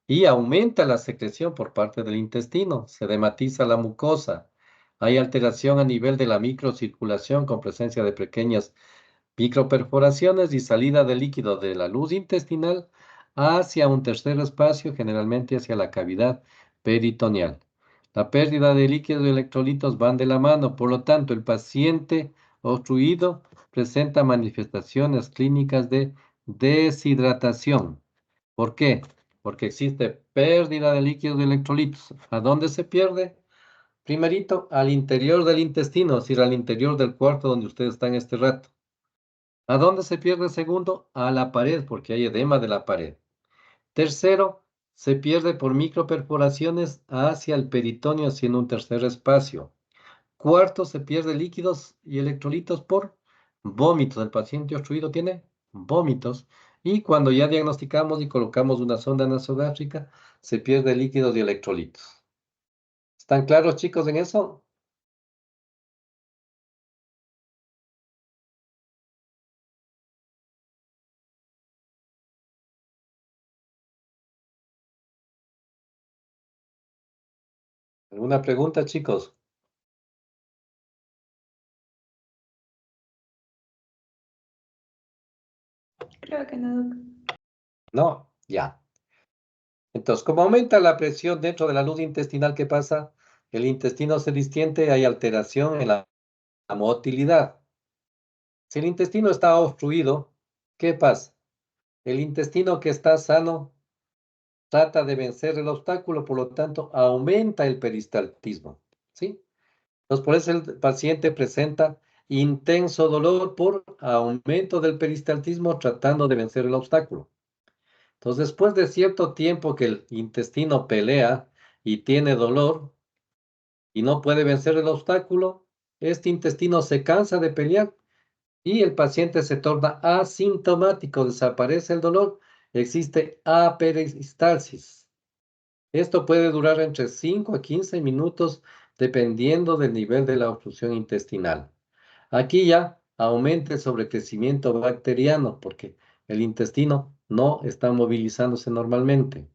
y aumenta la secreción por parte del intestino, se edematiza la mucosa, hay alteración a nivel de la microcirculación con presencia de pequeñas microperforaciones y salida de líquido de la luz intestinal hacia un tercer espacio, generalmente hacia la cavidad peritoneal. La pérdida de líquidos y electrolitos van de la mano, por lo tanto, el paciente obstruido presenta manifestaciones clínicas de deshidratación. ¿Por qué? Porque existe pérdida de líquidos y electrolitos. ¿A dónde se pierde? Primerito, al interior del intestino, es decir, al interior del cuarto donde usted está en este rato. ¿A dónde se pierde? Segundo, a la pared, porque hay edema de la pared. Tercero, se pierde por microperforaciones hacia el peritoneo, haciendo un tercer espacio. Cuarto, se pierde líquidos y electrolitos por vómitos. El paciente obstruido tiene vómitos. Y cuando ya diagnosticamos y colocamos una sonda nasogástrica, se pierde líquidos y electrolitos. ¿Están claros, chicos, en eso? ¿Alguna pregunta, chicos? Creo que no, Doc. No, ya. Entonces, como aumenta la presión dentro de la luz intestinal, ¿qué pasa? El intestino se distiende, hay alteración en la motilidad. Si el intestino está obstruido, ¿qué pasa? El intestino que está sano trata de vencer el obstáculo, por lo tanto, aumenta el peristaltismo, ¿sí? Entonces, por eso el paciente presenta intenso dolor por aumento del peristaltismo tratando de vencer el obstáculo. Entonces, después de cierto tiempo que el intestino pelea y tiene dolor y no puede vencer el obstáculo, este intestino se cansa de pelear y el paciente se torna asintomático, desaparece el dolor, existe aperistalsis. Esto puede durar entre 5 a 15 minutos dependiendo del nivel de la obstrucción intestinal. Aquí ya aumenta el sobrecrecimiento bacteriano porque el intestino no está movilizándose normalmente.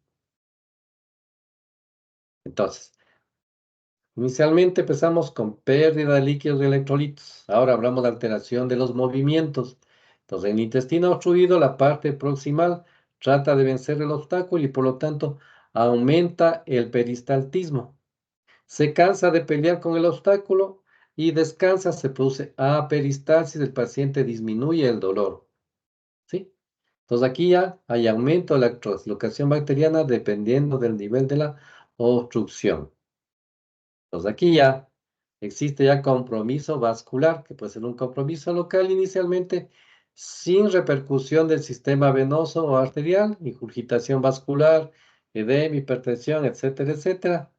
Entonces, inicialmente empezamos con pérdida de líquidos y electrolitos. Ahora hablamos de alteración de los movimientos. Entonces, en el intestino obstruido, la parte proximal trata de vencer el obstáculo y por lo tanto aumenta el peristaltismo. Se cansa de pelear con el obstáculo y descansa, se produce aperistalsis, el paciente disminuye el dolor. ¿Sí? Entonces aquí ya hay aumento de la translocación bacteriana dependiendo del nivel de la obstrucción. Entonces aquí ya existe ya compromiso vascular, que puede ser un compromiso local inicialmente, sin repercusión del sistema venoso o arterial, ingurgitación vascular, edema, hipertensión, etcétera, etcétera.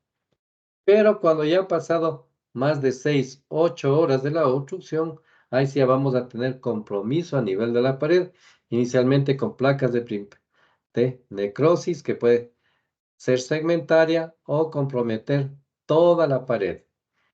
Pero cuando ya han pasado más de 6, 8 horas de la obstrucción, ahí sí ya vamos a tener compromiso a nivel de la pared, inicialmente con placas de necrosis que puede ser segmentaria o comprometer toda la pared.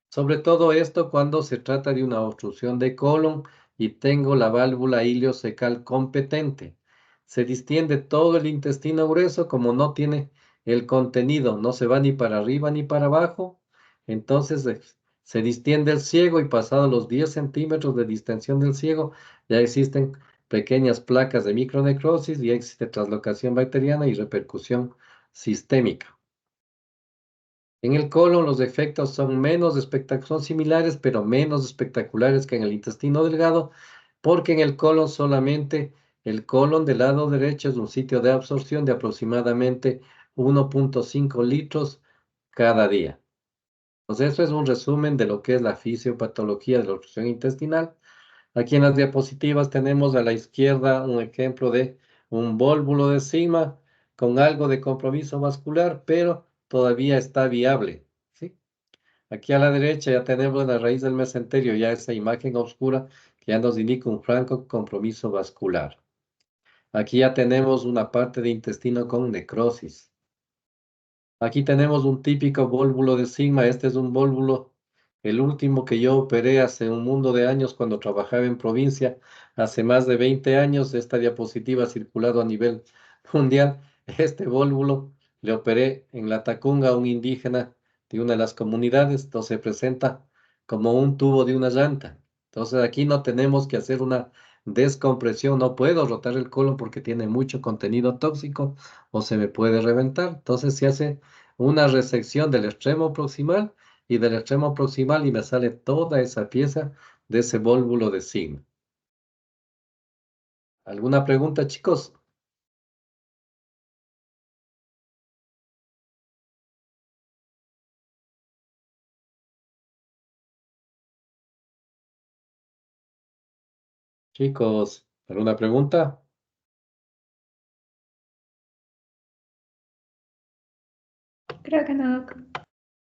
Sobre todo esto cuando se trata de una obstrucción de colon y tengo la válvula ileocecal competente. Se distiende todo el intestino grueso, como no tiene el contenido, no se va ni para arriba ni para abajo, entonces se distiende el ciego y pasado los 10 centímetros de distensión del ciego, ya existen pequeñas placas de micronecrosis y existe translocación bacteriana y repercusión sistémica. En el colon los efectos son son similares, pero menos espectaculares que en el intestino delgado, porque en el colon solamente el colon del lado derecho es un sitio de absorción de aproximadamente 1.5 litros cada día. Entonces, eso es un resumen de lo que es la fisiopatología de la obstrucción intestinal. Aquí en las diapositivas tenemos a la izquierda un ejemplo de un vólvulo de sigma con algo de compromiso vascular, pero todavía está viable, ¿sí? Aquí a la derecha ya tenemos la raíz del mesenterio, ya esa imagen oscura que ya nos indica un franco compromiso vascular. Aquí ya tenemos una parte de intestino con necrosis. Aquí tenemos un típico vólvulo de sigma. Este es un vólvulo, el último que yo operé hace un mundo de años cuando trabajaba en provincia, hace más de 20 años. Esta diapositiva ha circulado a nivel mundial. Este vólvulo le operé en La Tacunga a un indígena de una de las comunidades. Entonces se presenta como un tubo de una llanta. Entonces aquí no tenemos que hacer una descompresión. No puedo rotar el colon porque tiene mucho contenido tóxico o se me puede reventar. Entonces se hace una resección del extremo proximal y del extremo proximal y me sale toda esa pieza de ese vólvulo de sigma. ¿Alguna pregunta, chicos? Chicos, ¿alguna pregunta? Creo que no, Doc.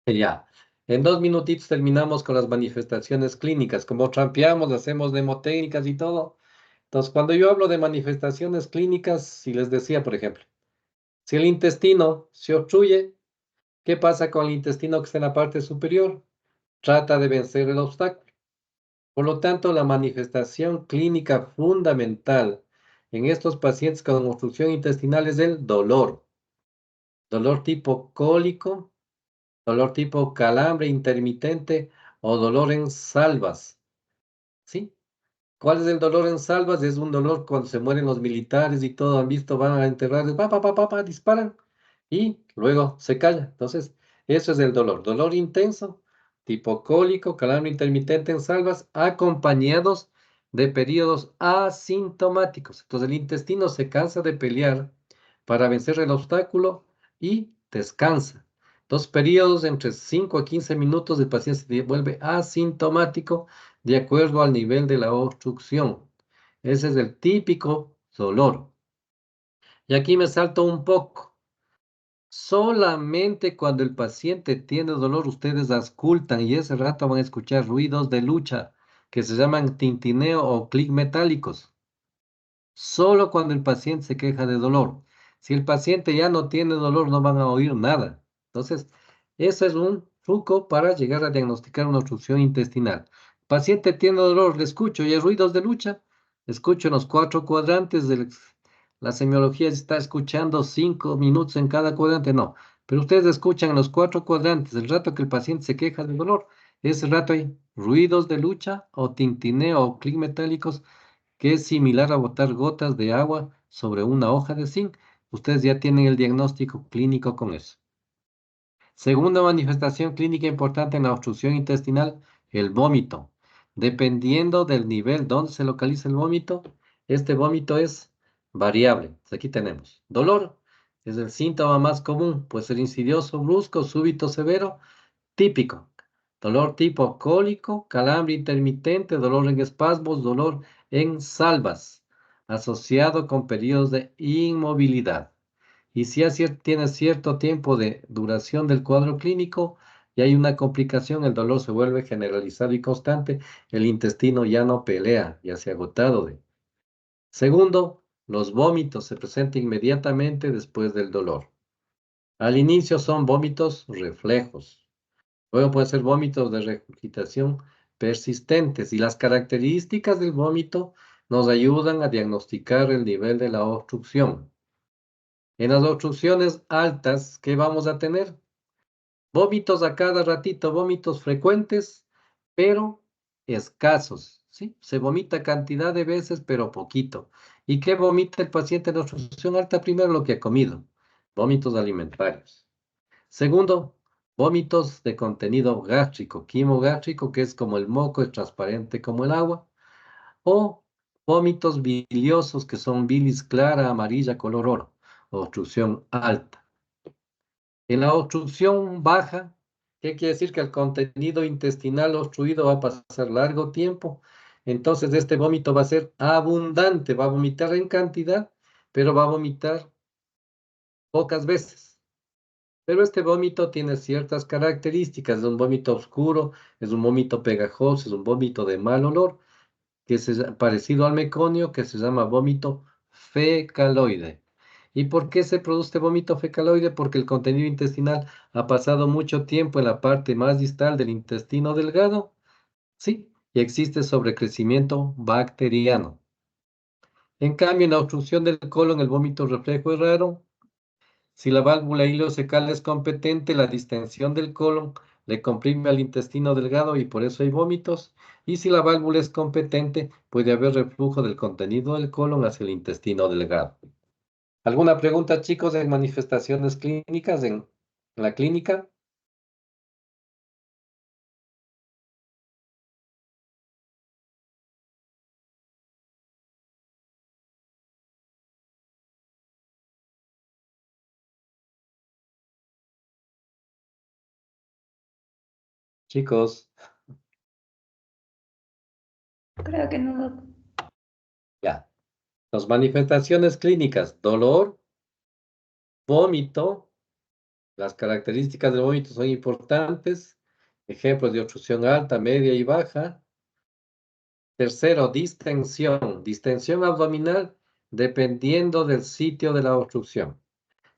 Ya. En 2 minutitos terminamos con las manifestaciones clínicas. Como trampeamos, hacemos mnemotécnicas y todo. Entonces, cuando yo hablo de manifestaciones clínicas, si les decía, por ejemplo, si el intestino se obstruye, ¿qué pasa con el intestino que está en la parte superior? Trata de vencer el obstáculo. Por lo tanto, la manifestación clínica fundamental en estos pacientes con obstrucción intestinal es el dolor. Dolor tipo cólico, dolor tipo calambre intermitente o dolor en salvas. ¿Sí? ¿Cuál es el dolor en salvas? Es un dolor cuando se mueren los militares y todo, han visto, van a enterrar, disparan y luego se calla. Entonces, eso es el dolor. Dolor intenso, tipo cólico, calambre intermitente en salvas, acompañados de periodos asintomáticos. Entonces, el intestino se cansa de pelear para vencer el obstáculo y descansa. Dos periodos entre 5 a 15 minutos, el paciente se vuelve asintomático de acuerdo al nivel de la obstrucción. Ese es el típico dolor. Y aquí me salto un poco. Solamente cuando el paciente tiene dolor, ustedes auscultan y ese rato van a escuchar ruidos de lucha que se llaman tintineo o clic metálicos. Solo cuando el paciente se queja de dolor. Si el paciente ya no tiene dolor, no van a oír nada. Entonces, eso es un truco para llegar a diagnosticar una obstrucción intestinal. El paciente tiene dolor, le escucho y hay ruidos de lucha. Escucho en los 4 cuadrantes de la semiología, está escuchando 5 minutos en cada cuadrante. No, pero ustedes escuchan en los 4 cuadrantes, el rato que el paciente se queja de dolor, ese rato hay ruidos de lucha o tintineo o clic metálicos que es similar a botar gotas de agua sobre una hoja de zinc. Ustedes ya tienen el diagnóstico clínico con eso. Segunda manifestación clínica importante en la obstrucción intestinal, el vómito. Dependiendo del nivel donde se localiza el vómito, este vómito es variable. Aquí tenemos dolor, es el síntoma más común, puede ser insidioso, brusco, súbito, severo, típico. Dolor tipo cólico, calambre intermitente, dolor en espasmos, dolor en salvas, asociado con periodos de inmovilidad. Y si tiene cierto tiempo de duración del cuadro clínico y hay una complicación, el dolor se vuelve generalizado y constante, el intestino ya no pelea, ya se ha agotado de. Segundo, los vómitos se presentan inmediatamente después del dolor. Al inicio son vómitos reflejos. Luego pueden ser vómitos de regurgitación persistentes y las características del vómito nos ayudan a diagnosticar el nivel de la obstrucción. En las obstrucciones altas, ¿qué vamos a tener? Vómitos a cada ratito, vómitos frecuentes, pero escasos, ¿sí? Se vomita cantidad de veces, pero poquito. ¿Y qué vomita el paciente en obstrucción alta? Primero, lo que ha comido, vómitos alimentarios. Segundo, vómitos de contenido gástrico, quimogástrico, que es como el moco, es transparente como el agua, o vómitos biliosos, que son bilis clara, amarilla, color oro, obstrucción alta. En la obstrucción baja, ¿qué quiere decir? Que el contenido intestinal obstruido va a pasar largo tiempo, entonces este vómito va a ser abundante, va a vomitar en cantidad, pero va a vomitar pocas veces. Pero este vómito tiene ciertas características, es un vómito oscuro, es un vómito pegajoso, es un vómito de mal olor, que es parecido al meconio, que se llama vómito fecaloide. ¿Y por qué se produce vómito fecaloide? Porque el contenido intestinal ha pasado mucho tiempo en la parte más distal del intestino delgado, ¿sí? Y existe sobrecrecimiento bacteriano. En cambio, en la obstrucción del colon, el vómito reflejo es raro. Si la válvula ileocecal es competente, la distensión del colon le comprime al intestino delgado y por eso hay vómitos. Y si la válvula es competente, puede haber reflujo del contenido del colon hacia el intestino delgado. ¿Alguna pregunta, chicos, en manifestaciones clínicas en la clínica? Chicos, Creo que no. ya. Las manifestaciones clínicas, dolor, vómito. Las características del vómito son importantes. Ejemplos de obstrucción alta, media y baja. Tercero, distensión. Distensión abdominal dependiendo del sitio de la obstrucción.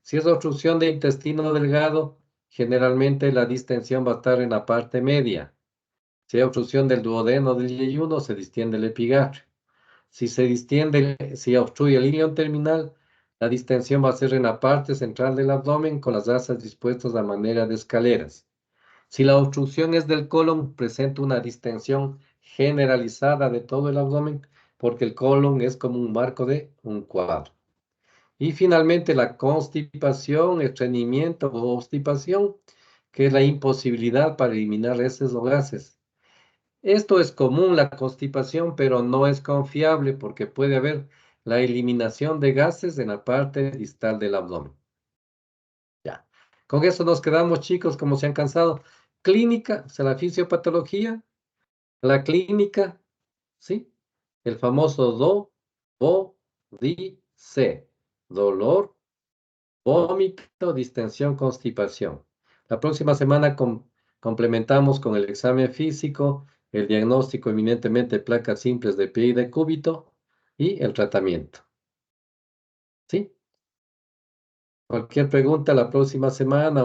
Si es obstrucción de intestino delgado, generalmente la distensión va a estar en la parte media. Si hay obstrucción del duodeno del yeyuno, se distiende el epigastrio. Si obstruye el ilion terminal, la distensión va a ser en la parte central del abdomen con las asas dispuestas a manera de escaleras. Si la obstrucción es del colon, presenta una distensión generalizada de todo el abdomen, porque el colon es como un marco de un cuadro. Y finalmente la constipación, estreñimiento o obstipación, que es la imposibilidad para eliminar heces o gases. Esto es común, la constipación, pero no es confiable porque puede haber la eliminación de gases en la parte distal del abdomen. Ya. Con eso nos quedamos, chicos, como se han cansado. Clínica, o sea, la fisiopatología, la clínica, ¿sí? El famoso DO-VO-DI-C. Dolor, vómito, distensión, constipación. La próxima semana complementamos con el examen físico, el diagnóstico eminentemente de placas simples de pie y de cúbito y el tratamiento. ¿Sí? Cualquier pregunta la próxima semana.